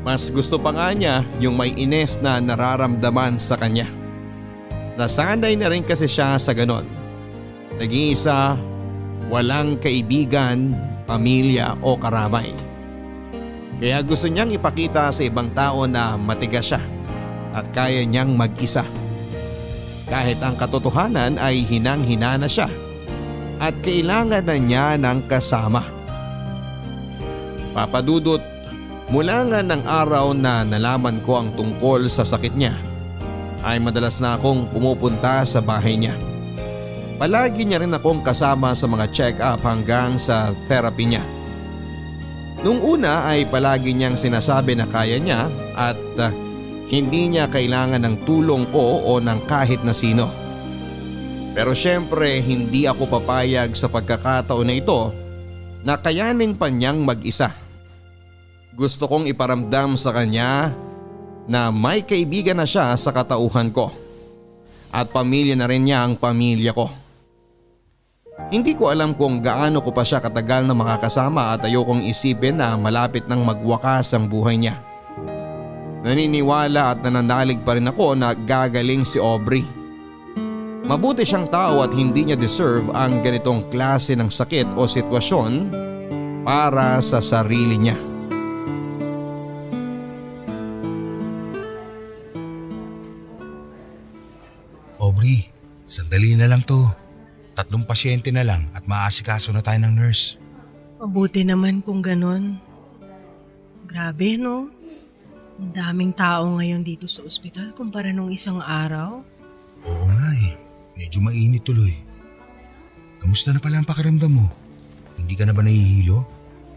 Mas gusto pa nga niya yung may ines na nararamdaman sa kanya. Nasanay na rin kasi siya sa ganon. Nag-iisa, walang kaibigan, pamilya o karamay. Kaya gusto niyang ipakita sa ibang tao na matigas siya at kaya niyang mag-isa. kahit ang katotohanan ay hinang-hina na siya at kailangan na niya ng kasama. Papa Dudut, mula nga ng araw na nalaman ko ang tungkol sa sakit niya, ay madalas na akong pumupunta sa bahay niya. Palagi niya rin akong kasama sa mga check-up hanggang sa therapy niya. Nung una ay palagi niyang sinasabi na kaya niya at hindi niya kailangan ng tulong ko o ng kahit na sino. Pero syempre hindi ako papayag sa pagkakataon na ito na kayanin pa niyang mag-isa. Gusto kong iparamdam sa kanya na may kaibigan na siya sa katauhan ko at pamilya na rin niya ang pamilya ko. Hindi ko alam kung gaano ko pa siya katagal na makakasama at ayokong isipin na malapit nang magwakas ang buhay niya. Naniniwala at nananalig pa rin ako na gagaling si Aubrey. Mabuti siyang tao at hindi niya deserve ang ganitong klase ng sakit o sitwasyon para sa sarili niya. Aubrey, sandali na lang to. 3 pasyente na lang at maasikaso na tayo ng nurse. Mabuti naman kung ganon. Grabe no? Ang daming tao ngayon dito sa ospital kumpara nung isang araw. Oo nga eh, medyo mainit tuloy. Kamusta na pala ang pakiramdam mo? Hindi ka na ba nahihilo?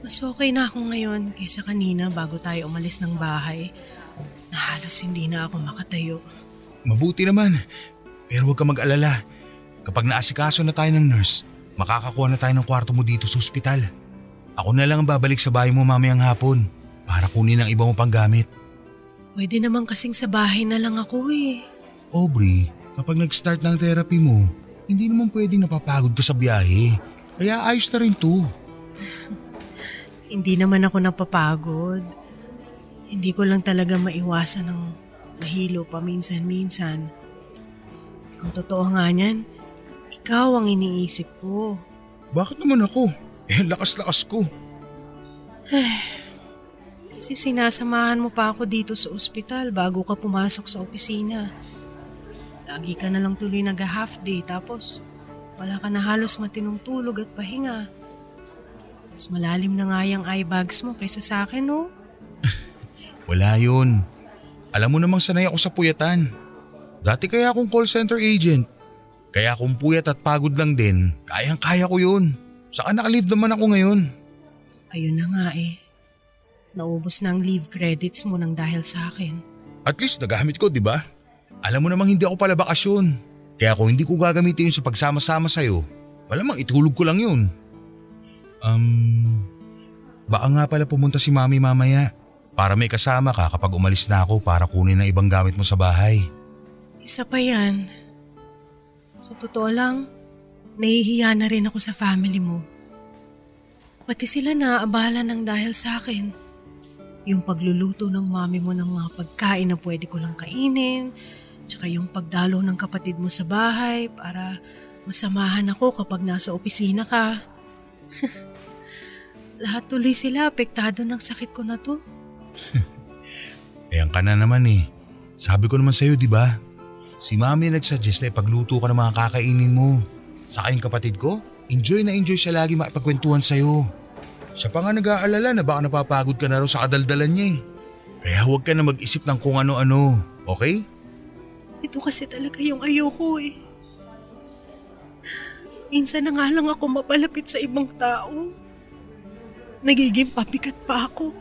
Mas okay na ako ngayon kaysa kanina bago tayo umalis ng bahay. Na halos hindi na ako makatayo. Mabuti naman, pero huwag ka mag-alala. Kapag naasikaso na tayo ng nurse, makakakuha na tayo ng kwarto mo dito sa ospital. Ako na lang ang babalik sa bahay mo mamayang hapon para kunin ang iba mo pang gamit. Pwede naman kasing sa bahay na lang ako eh. Aubrey, kapag nag-start ng therapy mo, hindi naman pwedeng napapagod ka sa biyahe. Kaya ayos na rin to. Hindi naman ako napapagod. Hindi ko lang talaga maiwasan ng mahilo paminsan-minsan. Ang totoo nga niyan, ikaw ang iniisip ko. Bakit naman ako? Lakas-lakas ko. Kasi sinasamahan mo pa ako dito sa ospital bago ka pumasok sa opisina. Lagi ka na lang tuloy nag-half day tapos wala ka na halos matinong tulog at pahinga. Mas malalim na nga yung eye bags mo kaysa sa akin, no? Wala yun. Alam mo namang sanay ako sa puyatan. Dati kaya akong call center agent. Kaya kung puyat at pagod lang din, kayang-kaya ko yun. Saka naka-leave naman ako ngayon. Ayun na nga eh. Naubos na ang leave credits mo nang dahil sa akin. At least nagamit ko, di ba? Alam mo namang hindi ako pala bakasyon. Kaya kung hindi ko gagamitin yun sa pagsama-sama sa'yo, malamang itulog ko lang yun. Baka nga pala pumunta si Mami mamaya para may kasama ka kapag umalis na ako para kunin ang ibang gamit mo sa bahay. Isa pa yan. Sa totoo lang, nahihiya na rin ako sa family mo. Pati sila naaabala ng dahil sa akin. Yung pagluluto ng mami mo ng mga pagkain na pwede ko lang kainin, tsaka yung pagdalo ng kapatid mo sa bahay para masamahan ako kapag nasa opisina ka. Lahat tuloy sila apektado ng sakit ko na to. Ayan ka na naman eh. Sabi ko naman sa'yo, di ba? Si Mami nagsuggest na ipagluto ka ng mga kakainin mo. Saka yung kapatid ko, enjoy na enjoy siya lagi makipagkwentuhan sa'yo. Siya pa nga nag-aalala na baka napapagod ka na raw sa kadaldalan niya eh. Kaya huwag ka na mag-isip ng kung ano-ano, okay? Ito kasi talaga yung ayoko eh. Minsan na nga lang ako mapalapit sa ibang tao. Nagiging pabigat pa ako.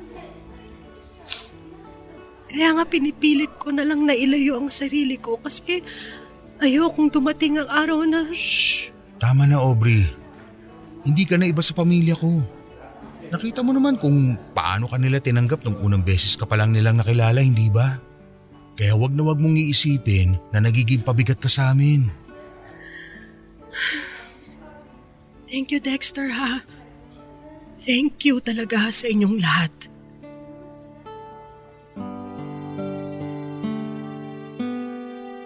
Kaya nga pinipilit ko na lang na ilayo ang sarili ko kasi ayokong dumating ang araw na… Shh! Tama na, Aubrey. Hindi ka na iba sa pamilya ko. Nakita mo naman kung paano ka nila tinanggap nung unang beses ka pa lang nilang nakilala, hindi ba? Kaya wag na wag mong iisipin na nagiging pabigat ka sa amin. Thank you, Dexter, ha? Thank you talaga sa inyong lahat.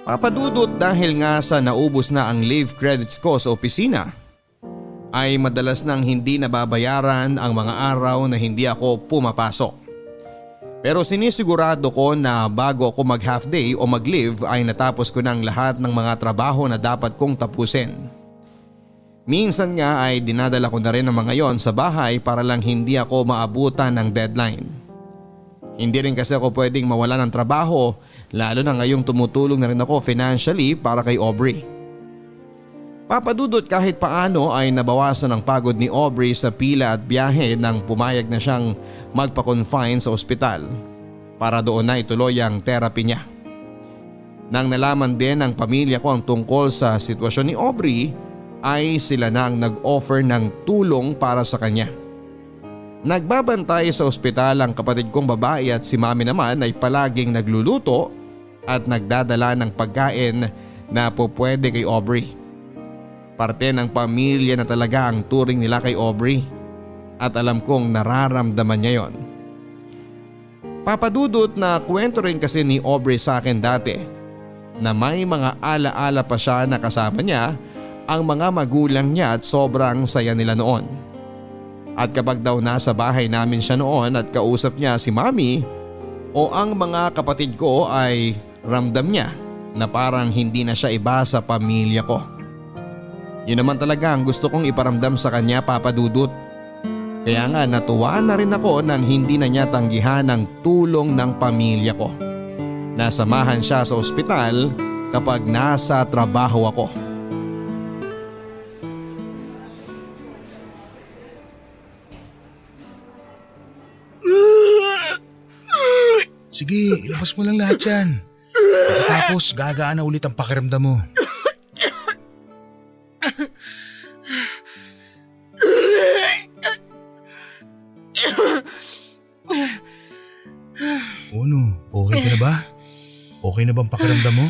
Papa Dudut, dahil nga sa naubos na ang leave credits ko sa opisina, ay madalas nang hindi nababayaran ang mga araw na hindi ako pumapasok. Pero sinisigurado ko na bago ako mag half day o mag leave ay natapos ko ng lahat ng mga trabaho na dapat kong tapusin. Minsan nga ay dinadala ko na rin ang mga yon sa bahay para lang hindi ako maabutan ng deadline. Hindi rin kasi ako pwedeng mawala ng trabaho lalo na ngayong tumutulong na rin ako financially para kay Aubrey. Papadudot kahit paano ay nabawasan ang pagod ni Aubrey sa pila at biyahe nang pumayag na siyang magpa-confine sa ospital para doon na ituloy ang therapy niya. Nang nalaman din ng pamilya ko ang tungkol sa sitwasyon ni Aubrey ay sila nang nag-offer ng tulong para sa kanya. Nagbabantay sa ospital ang kapatid kong babae at si mami naman ay palaging nagluluto at nagdadala ng pagkain na pupwede kay Aubrey. Parte ng pamilya na talaga ang turing nila kay Aubrey at alam kong nararamdaman niya yon. Papadudot na kwento rin kasi ni Aubrey sa akin dati na may mga alaala pa siya na kasama niya ang mga magulang niya at sobrang saya nila noon. At kapag daw nasa bahay namin siya noon at kausap niya si mami o ang mga kapatid ko ay ramdam niya na parang hindi na siya iba sa pamilya ko. Yun naman talaga ang gusto kong iparamdam sa kanya, Papa Dudut. Kaya nga natuwa na rin ako nang hindi na niya tanggihan ang tulong ng pamilya ko. Nasamahan siya sa ospital kapag nasa trabaho ako. Sige, ilabas mo lang lahat yan. Pagkatapos gagaan na ulit ang pakiramdam mo. Ano, okay ka na ba? Okay na bang pakiramdam mo?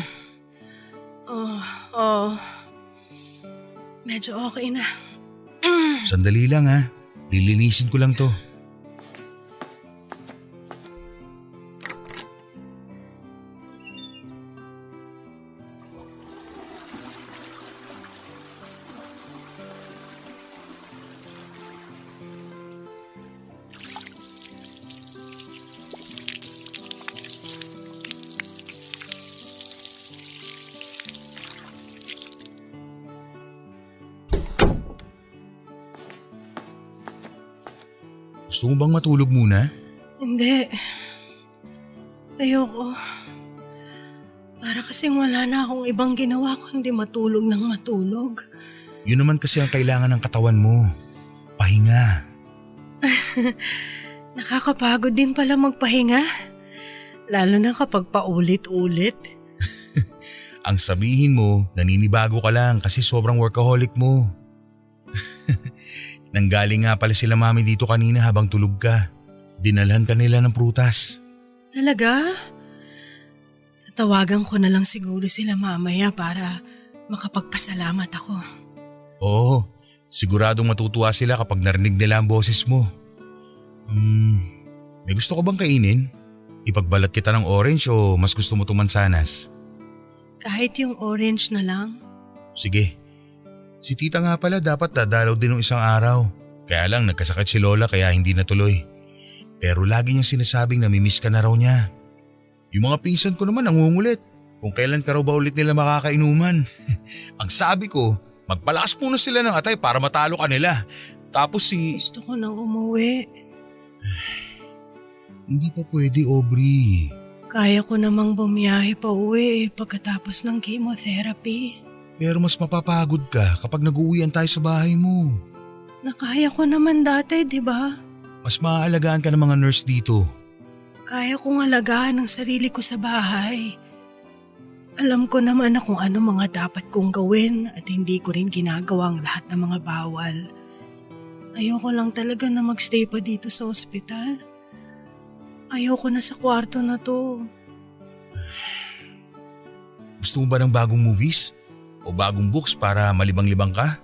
Medyo okay na. Sandali lang ha, lilinisin ko lang to. Gusto mo bang matulog muna? Hindi. Ayoko. Para kasing wala na akong ibang ginawa kundi matulog ng matulog. Yun naman kasi ang kailangan ng katawan mo. Pahinga. Nakakapagod din pala magpahinga. Lalo na kapag paulit-ulit. Ang sabihin mo, naninibago ka lang kasi sobrang workaholic mo. Nanggaling nga pala sila mami dito kanina habang tulog ka. Dinalhan ka nila ng prutas. Talaga? Tatawagan ko na lang siguro sila mamaya para makapagpasalamat ako. Oo, siguradong matutuwa sila kapag narinig nila ang boses mo. May gusto ko bang kainin? Ipagbalat kita ng orange o mas gusto mo tumansanas? Kahit yung orange na lang. Sige. Si tita nga pala dapat dadalaw din ng isang araw. Kaya lang nagkasakit si Lola kaya hindi natuloy. Pero lagi niyang sinasabing namimiss ka na raw niya. Yung mga pinsan ko naman nangungulit kung kailan ka raw ba ulit nila makakainuman. Ang sabi ko, magpalakas muna sila ng atay para matalo ka nila. Tapos Gusto ko nang umuwi. Hindi pa pwede, Aubrey. Kaya ko namang bumiyahe pa uwi pagkatapos ng chemotherapy. Pero mas mapapagod ka kapag nag-uwian tayo sa bahay mo. Nakaya ko naman dati, di ba? Mas maaalagaan ka ng mga nurse dito. Kaya kong alagaan ang sarili ko sa bahay. Alam ko naman na kung ano mga dapat kong gawin at hindi ko rin ginagawa ang lahat ng mga bawal. Ayoko lang talaga na magstay pa dito sa ospital. Ayoko na sa kwarto na to. Gusto mo ba ng bagong movies? O bagong books para malibang-libang ka?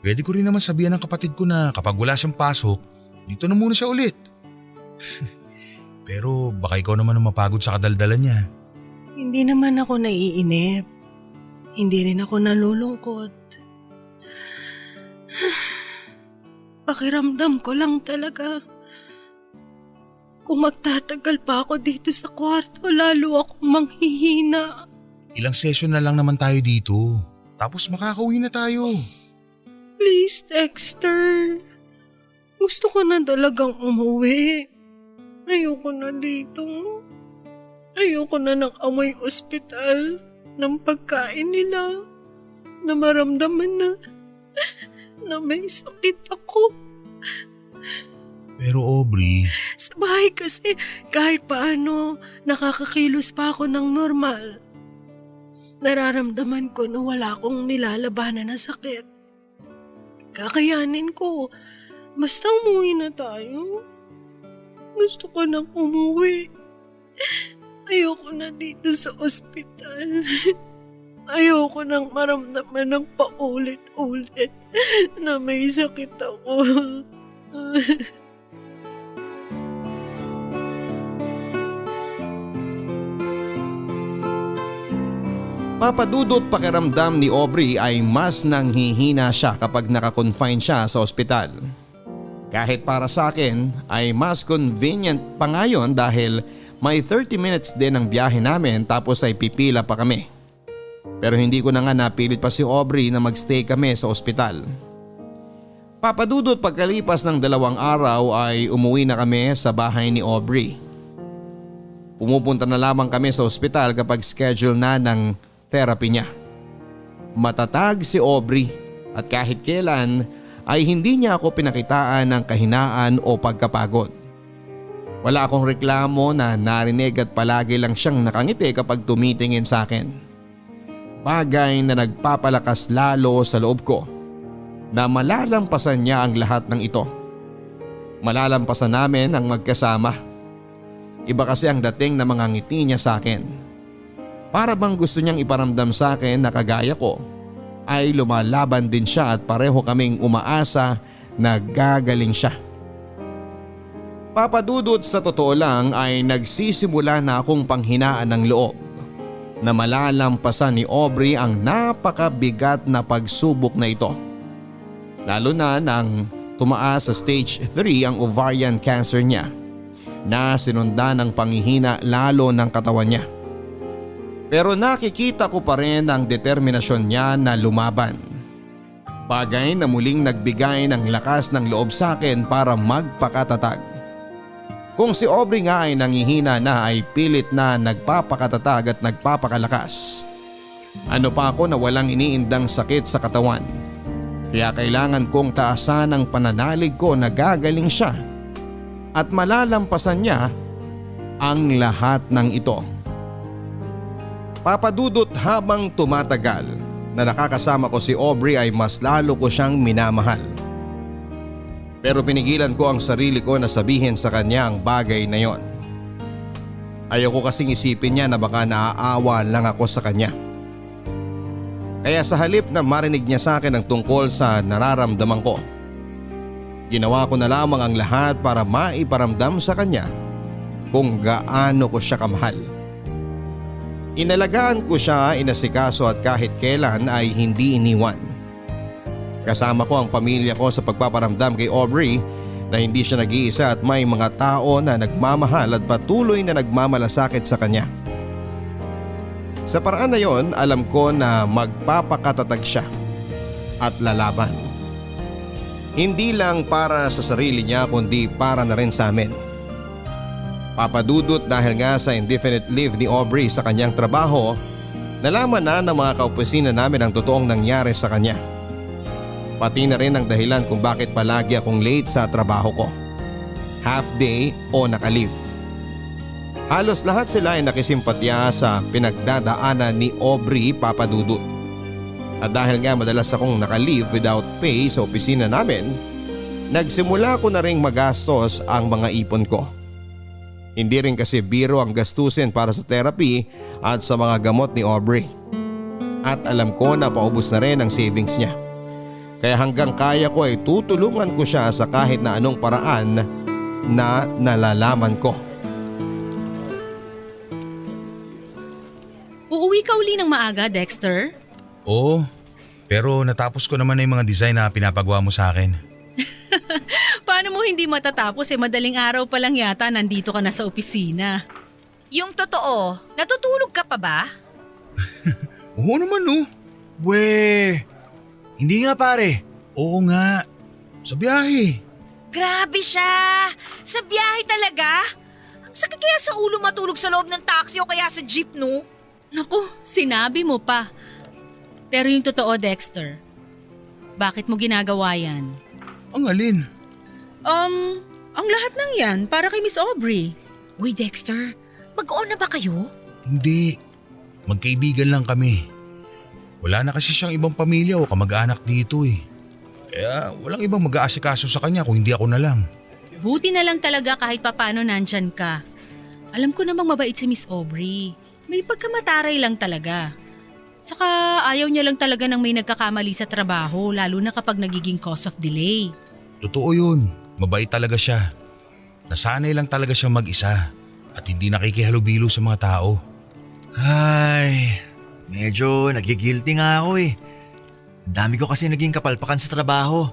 Pwede ko rin naman sabihan ng kapatid ko na kapag wala siyang pasok, dito na muna siya ulit. Pero baka ikaw naman ang mapagod sa kadaldalan niya. Hindi naman ako naiinip. Hindi rin ako nalulungkot. Pakiramdam ko lang talaga. Kung magtatagal pa ako dito sa kwarto, lalo akong manghihina. Ilang session na lang naman tayo dito. Tapos makakauwi na tayo. Please, Dexter. Gusto ko na talagang umuwi. Ayoko na dito. Ayoko na ng amoy ospital, ng pagkain nila, na maramdaman na may sakit ako. Pero Aubrey, Sa bahay kasi kahit paano nakakakilos pa ako ng normal. Nararamdaman ko na wala akong nilalabanan na sakit. Kakayanin ko. Basta umuwi na tayo. Gusto ko nang umuwi. Ayoko na dito sa ospital. Ayoko nang maramdaman ng paulit-ulit na may sakit ako. Papadudot pakiramdam ni Aubrey ay mas nanghihina siya kapag nakakonfine siya sa ospital. Kahit para sa akin ay mas convenient pa ngayon dahil may 30 minutes din ang biyahe namin tapos ay pipila pa kami. Pero hindi ko na nga napilit pa si Aubrey na magstay kami sa ospital. Papadudot pagkalipas ng 2 araw ay umuwi na kami sa bahay ni Aubrey. Pumupunta na lamang kami sa ospital kapag schedule na ng therapy niya. Matatag si Aubrey at kahit kailan ay hindi niya ako pinakitaan ng kahinaan o pagkapagod. Wala akong reklamo na narinig at palagi lang siyang nakangiti kapag tumitingin sa akin. Bagay na nagpapalakas lalo sa loob ko na malalampasan niya ang lahat ng ito. Malalampasan namin ang magkasama. Iba kasi ang dating na mga ngiti niya sa akin. Para bang gusto niyang iparamdam sa akin na kagaya ko ay lumalaban din siya at pareho kaming umaasa na gagaling siya. Papadudot sa totoo lang ay nagsisimula na akong panghinaan ng loob na malalampasan ni Aubrey ang napakabigat na pagsubok na ito. Lalo na nang tumaas sa stage 3 ang ovarian cancer niya na sinundan ng panghihina lalo ng katawan niya. Pero nakikita ko pa rin ang determinasyon niya na lumaban. Bagay na muling nagbigay ng lakas ng loob sa akin para magpakatatag. Kung si Aubrey nga ay nangihina na ay pilit na nagpapakatatag at nagpapakalakas. Ano pa ako na walang iniindang sakit sa katawan. Kaya kailangan kong taasan ang pananalig ko na gagaling siya at malalampasan niya ang lahat ng ito. Papadudot habang tumatagal na nakakasama ko si Aubrey ay mas lalo ko siyang minamahal. Pero pinigilan ko ang sarili ko na sabihin sa kanya ang bagay na yon. Ayoko kasing isipin niya na baka naaawa lang ako sa kanya. Kaya sa halip na marinig niya sa akin ang tungkol sa nararamdaman ko, ginawa ko na lamang ang lahat para maiparamdam sa kanya kung gaano ko siya kamahal. Inalagaan ko siya, inasikaso at kahit kailan ay hindi iniwan. Kasama ko ang pamilya ko sa pagpaparamdam kay Aubrey na hindi siya nag-iisa at may mga tao na nagmamahal at patuloy na nagmamalasakit sa kanya. Sa paraan na yon, alam ko na magpapakatatag siya at lalaban. Hindi lang para sa sarili niya kundi para na rin sa amin. Papadudot dahil nga sa indefinite leave ni Aubrey sa kanyang trabaho, nalaman na ng mga kaopisina namin ang totoong nangyari sa kanya. Pati na rin ang dahilan kung bakit palagi akong late sa trabaho ko. Half day o naka-leave. Halos lahat sila ay nakisimpatya sa pinagdadaanan ni Aubrey, Papadudot. At dahil nga madalas akong naka-leave without pay sa opisina namin, nagsimula ko na ring magastos ang mga ipon ko. Hindi rin kasi biro ang gastusin para sa therapy at sa mga gamot ni Aubrey. At alam ko na paubos na rin ang savings niya. Kaya hanggang kaya ko ay tutulungan ko siya sa kahit na anong paraan na nalalaman ko. Uuwi ka uli ng maaga, Dexter? oo. Pero natapos ko naman na yung mga design na pinapagawa mo sa akin. Paano Paano mo hindi matatapos madaling araw pa lang yata nandito ka na sa opisina? Yung totoo, natutulog ka pa ba? Oo naman no. We, hindi nga pare. Oo nga. Sa biyahe. Grabe siya! Sa biyahe talaga? Ang sakit kaya sa ulo matulog sa loob ng taxi o kaya sa jeep, no? Naku, sinabi mo pa. Pero yung totoo, Dexter, bakit mo ginagawa yan? Ang alin? Ang lahat ng yan para kay Miss Aubrey. Uy, Dexter, mag-on na ba kayo? Hindi. Magkaibigan lang kami. Wala na kasi siyang ibang pamilya o kamag-anak dito eh. Kaya walang ibang mag-aasikaso sa kanya kung hindi ako na lang. Buti na lang talaga kahit papano nandyan ka. Alam ko namang mabait si Miss Aubrey. May pagkamataray lang talaga. Saka ayaw niya lang talaga ng may nagkakamali sa trabaho lalo na kapag nagiging cause of delay. Totoo yun. Mabait talaga siya. Nasanay lang talaga siya mag-isa at hindi nakikihalubilo sa mga tao. Ay, medyo nagigilty nga ako eh. Ang dami ko kasi naging kapalpakan sa trabaho.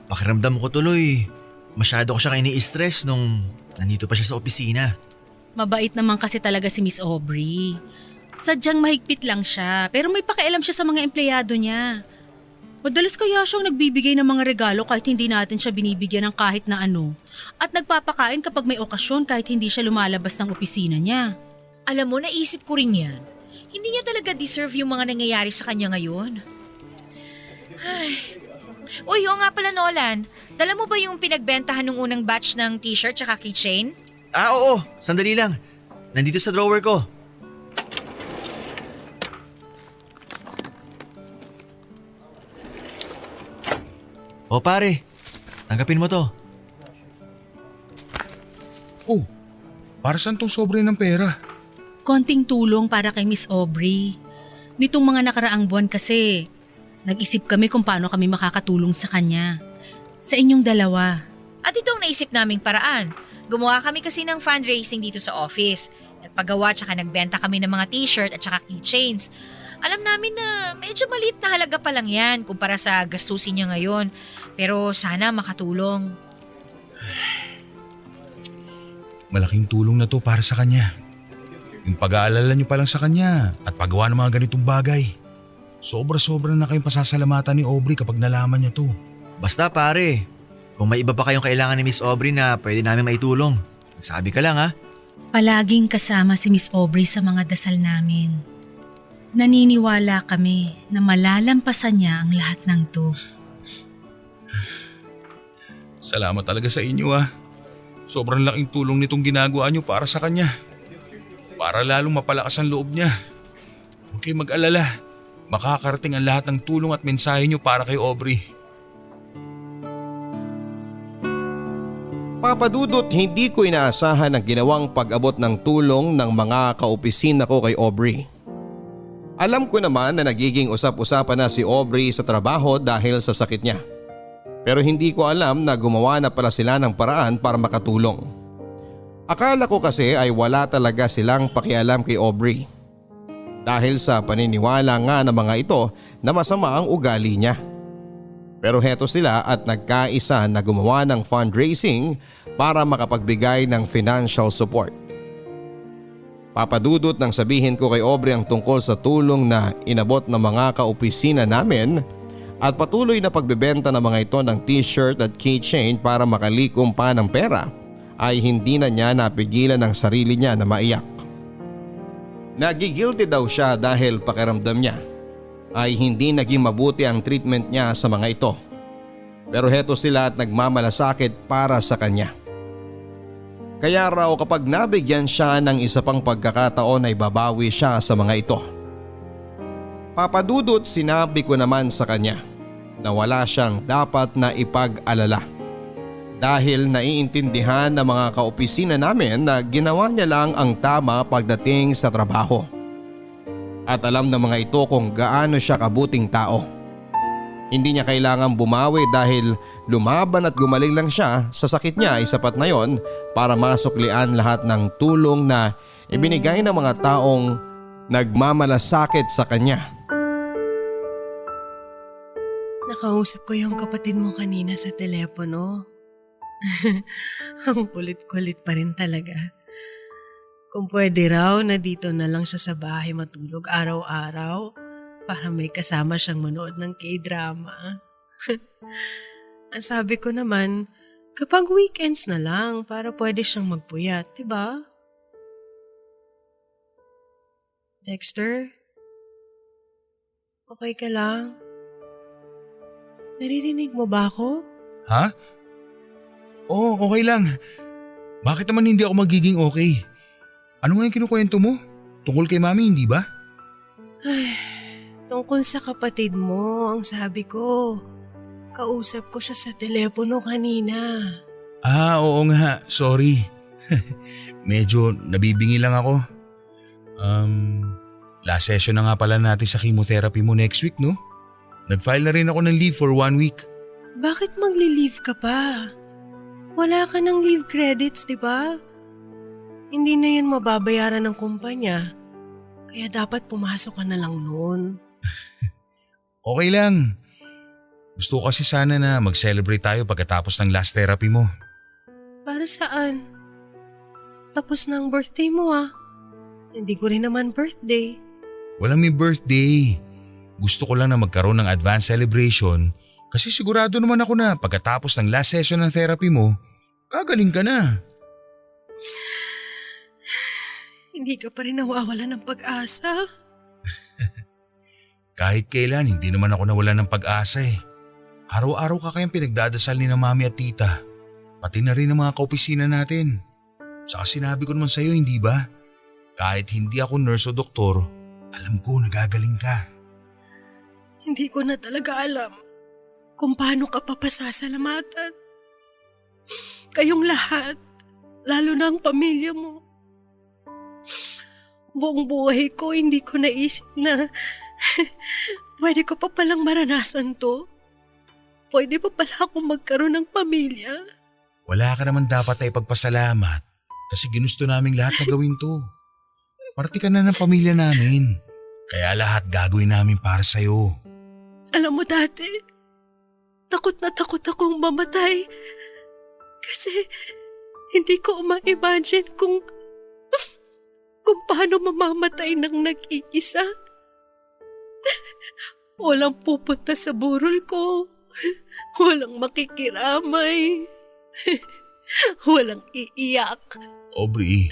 Pakiramdam ko tuloy, masyado ko siyang ini-stress nung nandito pa siya sa opisina. Mabait naman kasi talaga si Miss Aubrey. Sadyang mahigpit lang siya pero may pakialam siya sa mga empleyado niya. Madalas kaya siyang nagbibigay ng mga regalo kahit hindi natin siya binibigyan ng kahit na ano. At nagpapakain kapag may okasyon kahit hindi siya lumalabas ng opisina niya. Alam mo, naisip ko rin yan. Hindi niya talaga deserve yung mga nangyayari sa kanya ngayon. Ay. Uy, oo nga pala Nolan. Dala mo ba yung pinagbentahan ng unang batch ng t-shirt tsaka keychain? Ah, oo. Sandali lang. Nandito sa drawer ko. O pare, tanggapin mo to. Oh, para saan tong sobre ng pera? Konting tulong para kay Miss Aubrey. Nitong mga nakaraang buwan kasi, nag-isip kami kung paano kami makakatulong sa kanya. Sa inyong dalawa. At itong naisip naming paraan. Gumawa kami kasi ng fundraising dito sa office. Nagpagawa tsaka nagbenta kami ng mga t-shirt at tsaka keychains. Alam namin na medyo maliit na halaga pa lang yan kumpara sa gastusin niya ngayon. Pero sana makatulong. Malaking tulong na to para sa kanya. Yung pag-aalala niyo pa lang sa kanya at paggawa ng mga ganitong bagay. Sobra-sobra na kayong pasasalamatan ni Aubrey kapag nalaman niya to. Basta pare, kung may iba pa kayong kailangan ni Miss Aubrey na pwede namin maitulong, magsabi ka lang ha. Palaging kasama si Miss Aubrey sa mga dasal namin. Naniniwala kami na malalampasan niya ang lahat ng to. Salamat talaga sa inyo ah. Sobrang laking tulong nitong ginagawa niyo para sa kanya. Para lalong mapalakas ang loob niya. Huwag kayong mag-alala. Makakarating ang lahat ng tulong at mensahe niyo para kay Aubrey. Papadudot, hindi ko inaasahan ang ginawang pag-abot ng tulong ng mga kaopisina ko kay Aubrey. Alam ko naman na nagiging usap-usapan na si Aubrey sa trabaho dahil sa sakit niya. Pero hindi ko alam na gumawa na pala sila ng paraan para makatulong. Akala ko kasi ay wala talaga silang pakialam kay Aubrey. Dahil sa paniniwala nga ng mga ito na masama ang ugali niya. Pero heto sila at nagkaisa na gumawa ng fundraising para makapagbigay ng financial support. Papadudot nang sabihin ko kay Aubrey ang tungkol sa tulong na inabot ng mga kaopisina namin at patuloy na pagbebenta ng mga ito ng t-shirt at keychain para makalikom pa ng pera ay hindi na niya napigilan ang sarili niya na maiyak. Nagigilty daw siya dahil pakiramdam niya ay hindi naging mabuti ang treatment niya sa mga ito. Pero heto sila at nagmamalasakit para sa kanya. Kaya raw kapag nabigyan siya ng isa pang pagkakataon ay babawi siya sa mga ito. Papadudot, sinabi ko naman sa kanya na wala siyang dapat na ipag-alala. Dahil naiintindihan ng mga kaopisina namin na ginawa niya lang ang tama pagdating sa trabaho. At alam ng mga ito kung gaano siya kabuting tao. Hindi niya kailangang bumawi dahil lumaban at gumaling lang siya sa sakit niya ay sapat na yon para masuklian lahat ng tulong na ibinigay ng mga taong nagmamalasakit sa kanya. Nakausap ko yung kapatid mo kanina sa telepono. Ang kulit-kulit pa rin talaga. Kung pwede raw na dito na lang siya sa bahay matulog araw-araw para may kasama siyang manood ng K-drama. Ang sabi ko naman, kapag weekends na lang para pwede siyang magpuyat, diba? Dexter? Okay ka lang? Naririnig mo ba ako? Ha? Oo, okay lang. Bakit naman hindi ako magiging okay? Ano nga yung kinukwento mo? Tungkol kay mami, hindi ba? Ay, tungkol sa kapatid mo, ang sabi ko. Kausap ko siya sa telepono kanina. Oo nga. Sorry. Medyo nabibingi lang ako. Last session na nga pala natin sa chemotherapy mo next week, no? Nag-file na rin ako ng leave for 1 week. Bakit magli-leave ka pa? Wala ka ng leave credits, di ba? Hindi na yan mababayaran ng kumpanya. Kaya dapat pumasok ka na lang noon. Okay lang. Gusto ko kasi sana na mag-celebrate tayo pagkatapos ng last therapy mo. Para saan? Tapos na ang birthday mo ah. Hindi ko rin naman birthday. Walang may birthday. Gusto ko lang na magkaroon ng advance celebration kasi sigurado naman ako na pagkatapos ng last session ng therapy mo, gagaling ka na. Hindi ka pa rin nawawala ng pag-asa. Kahit kailan, hindi naman ako nawala ng pag-asa eh. Araw-araw ka kayang pinagdadasal ni na mami at tita. Pati na rin ang mga kaopisina natin. Saka sinabi ko naman sa'yo, hindi ba? Kahit hindi ako nurse o doktor, alam ko nagagaling ka. Hindi ko na talaga alam kung paano ka papasasalamatan. Kayong lahat, lalo na ang pamilya mo. Buong buhay ko, hindi ko naisip na pwede ko pa palang maranasan to. Pwede pa pala akong magkaroon ng pamilya. Wala ka naman dapat na ipagpasalamat kasi ginusto naming lahat na gawin to. Parte ka na ng pamilya namin. Kaya lahat gagawin namin para sa'yo. Alam mo dati, takot na takot akong mamatay. Kasi hindi ko ma-imagine kung paano mamamatay ng nag-iisa. Walang pupunta sa burol ko. Walang makikiramay. Walang iiyak. Aubrey,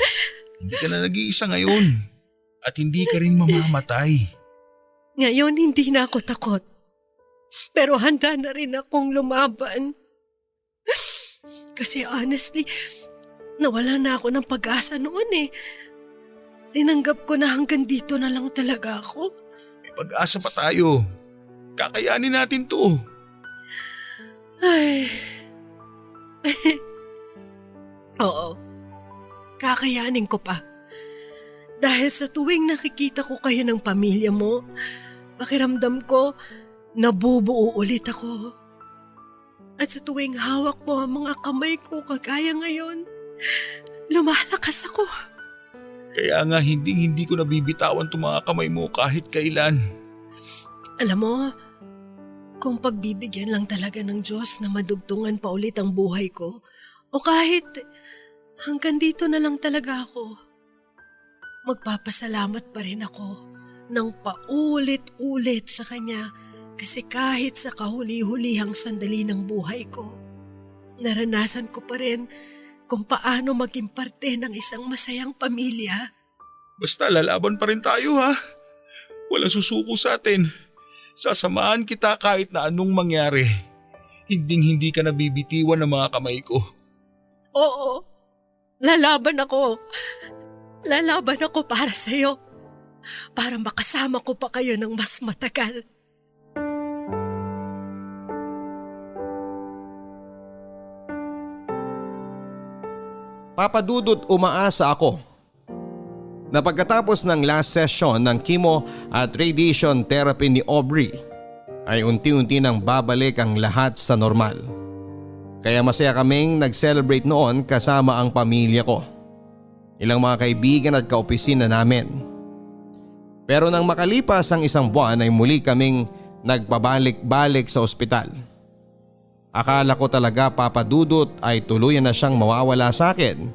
hindi ka na nag-iisa ngayon. At hindi ka rin mamamatay. Ngayon hindi na ako takot. Pero handa na rin akong lumaban. Kasi honestly, nawala na ako ng pag-asa noon eh. Tinanggap ko na hanggang dito na lang talaga ako. May pag-asa pa tayo. Kakayanin natin to. Ay. Oo. Kakayanin ko pa. Dahil sa tuwing nakikita ko kayo ng pamilya mo, pakiramdam ko, nabubuo ulit ako. At sa tuwing hawak mo ang mga kamay ko kagaya ngayon, lumalakas ako. Kaya nga hindi ko nabibitawan itong mga kamay mo kahit kailan. Alam mo, kung pagbibigyan lang talaga ng Diyos na madugtungan pa ulit ang buhay ko, o kahit hanggang dito na lang talaga ako, magpapasalamat pa rin ako ng paulit-ulit sa Kanya kasi kahit sa kahuli-hulihang sandali ng buhay ko, naranasan ko pa rin kung paano maging parte ng isang masayang pamilya. Basta lalaban pa rin tayo ha. Walang susuko sa atin. Sasamahan kita kahit na anong mangyari. Hinding-hindi ka nabibitiwan ng mga kamay ko. Oo, lalaban ako. Lalaban ako para sa'yo. Para makasama ko pa kayo ng mas matagal. Papadudot umaasa ako na pagkatapos ng last session ng chemo at radiation therapy ni Aubrey ay unti-unti nang babalik ang lahat sa normal. Kaya masaya kaming nag-celebrate noon kasama ang pamilya ko, ilang mga kaibigan at kaopisina namin. Pero nang makalipas ang isang buwan ay muli kaming nagpabalik-balik sa ospital. Akala ko talaga Papa Dudut ay tuluyan na siyang mawawala sa akin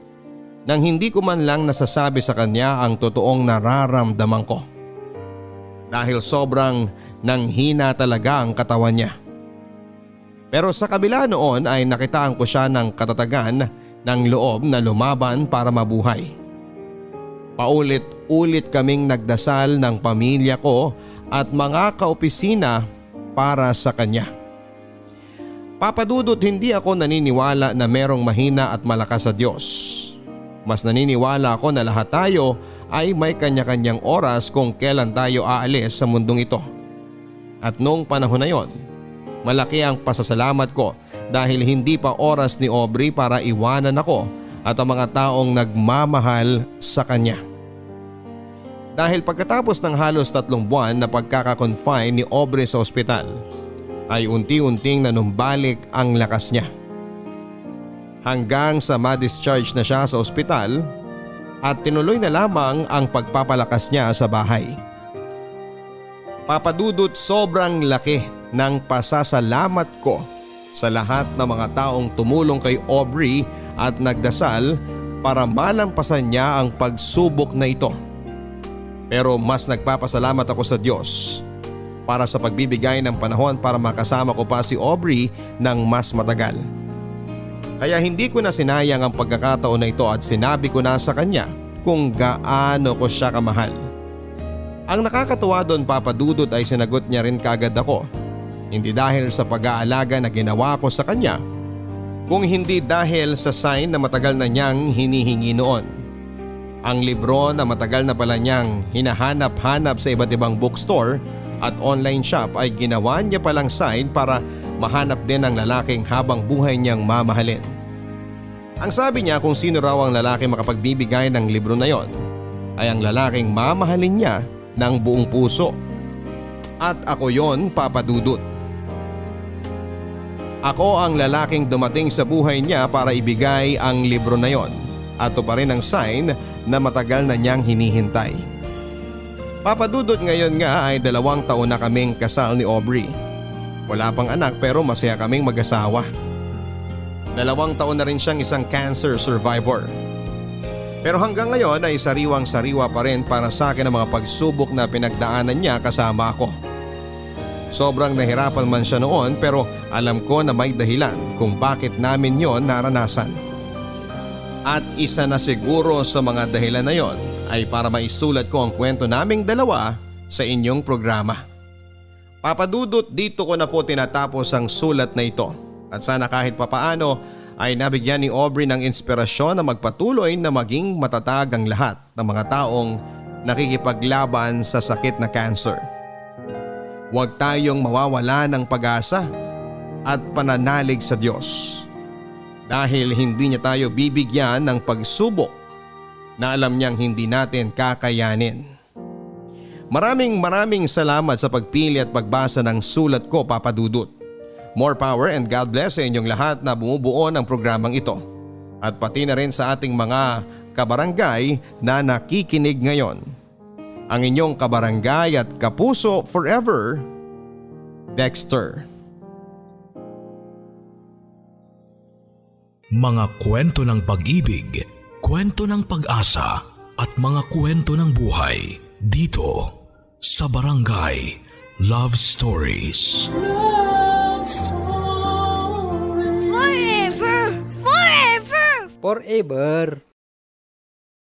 nang hindi ko man lang nasasabi sa kanya ang totoong nararamdaman ko. Dahil sobrang nanghina talaga ang katawan niya. Pero sa kabila noon ay nakitaan ko siya ng katatagan ng loob na lumaban para mabuhay. Paulit-ulit kaming nagdasal ng pamilya ko at mga kaopisina para sa kanya. Papa Dudut, hindi ako naniniwala na merong mahina at malakas sa Diyos. Mas naniniwala ako na lahat tayo ay may kanya-kanyang oras kung kailan tayo aalis sa mundong ito. At noong panahon na yon, malaki ang pasasalamat ko dahil hindi pa oras ni Aubrey para iwanan ako at ang mga taong nagmamahal sa kanya. Dahil pagkatapos ng halos 3 buwan na pagkakakonfine ni Aubrey sa ospital, ay unti-unting nanumbalik ang lakas niya. Hanggang sa ma-discharge na siya sa ospital at tinuloy na lamang ang pagpapalakas niya sa bahay. Papa Dudut, sobrang laki ng pasasalamat ko sa lahat ng mga taong tumulong kay Aubrey at nagdasal para malampasan niya ang pagsubok na ito. Pero mas nagpapasalamat ako sa Diyos para sa pagbibigay ng panahon para makasama ko pa si Aubrey ng mas matagal. Kaya hindi ko na sinayang ang pagkakataon na ito at sinabi ko na sa kanya kung gaano ko siya kamahal. Ang nakakatuwa doon, Papa Dudut, ay sinagot niya rin kaagad ako. Hindi dahil sa pag-aalaga na ginawa ko sa kanya, kung hindi dahil sa sign na matagal na niyang hinihingi noon. Ang libro na matagal na pala niyang hinahanap-hanap sa iba't ibang bookstore at online shop ay ginawa niya palang sign para mahanap din ang lalaking habang buhay niyang mamahalin. Ang sabi niya, kung sino raw ang lalaki makapagbibigay ng libro na yon, ay ang lalaking mamahalin niya ng buong puso. At ako yon, Papa Dudut. Ako ang lalaking dumating sa buhay niya para ibigay ang libro na yon at ito pa rin ang sign na matagal na niyang hinihintay. Papa Dudut, ngayon nga ay 2 taon na kaming kasal ni Aubrey. Wala pang anak pero masaya kaming mag-asawa. 2 taon na rin siyang isang cancer survivor. Pero hanggang ngayon ay sariwang-sariwa pa rin para sa akin ang mga pagsubok na pinagdaanan niya kasama ako. Sobrang nahirapan man siya noon pero alam ko na may dahilan kung bakit namin yon naranasan. At isa na siguro sa mga dahilan na yon ay para maisulat ko ang kwento naming dalawa sa inyong programa. Papa Dudut, dito ko na po tinatapos ang sulat na ito at sana kahit papaano ay nabigyan ni Aubrey ng inspirasyon na magpatuloy na maging matatag ang lahat ng mga taong nakikipaglaban sa sakit na cancer. Huwag tayong mawawala ng pag-asa at pananalig sa Diyos dahil hindi niya tayo bibigyan ng pagsubok na alam niyang hindi natin kakayanin. Maraming salamat sa pagpili at pagbasa ng sulat ko, Papa Dudut. More power and God bless sa inyong lahat na bumubuo ng programang ito. At pati na rin sa ating mga kabarangay na nakikinig ngayon. Ang inyong kabarangay at kapuso forever, Dexter. Mga kwento ng pag-ibig, kwento ng pag-asa at mga kwento ng buhay dito sa Barangay Love Stories. Love Stories. Forever! Forever! Forever.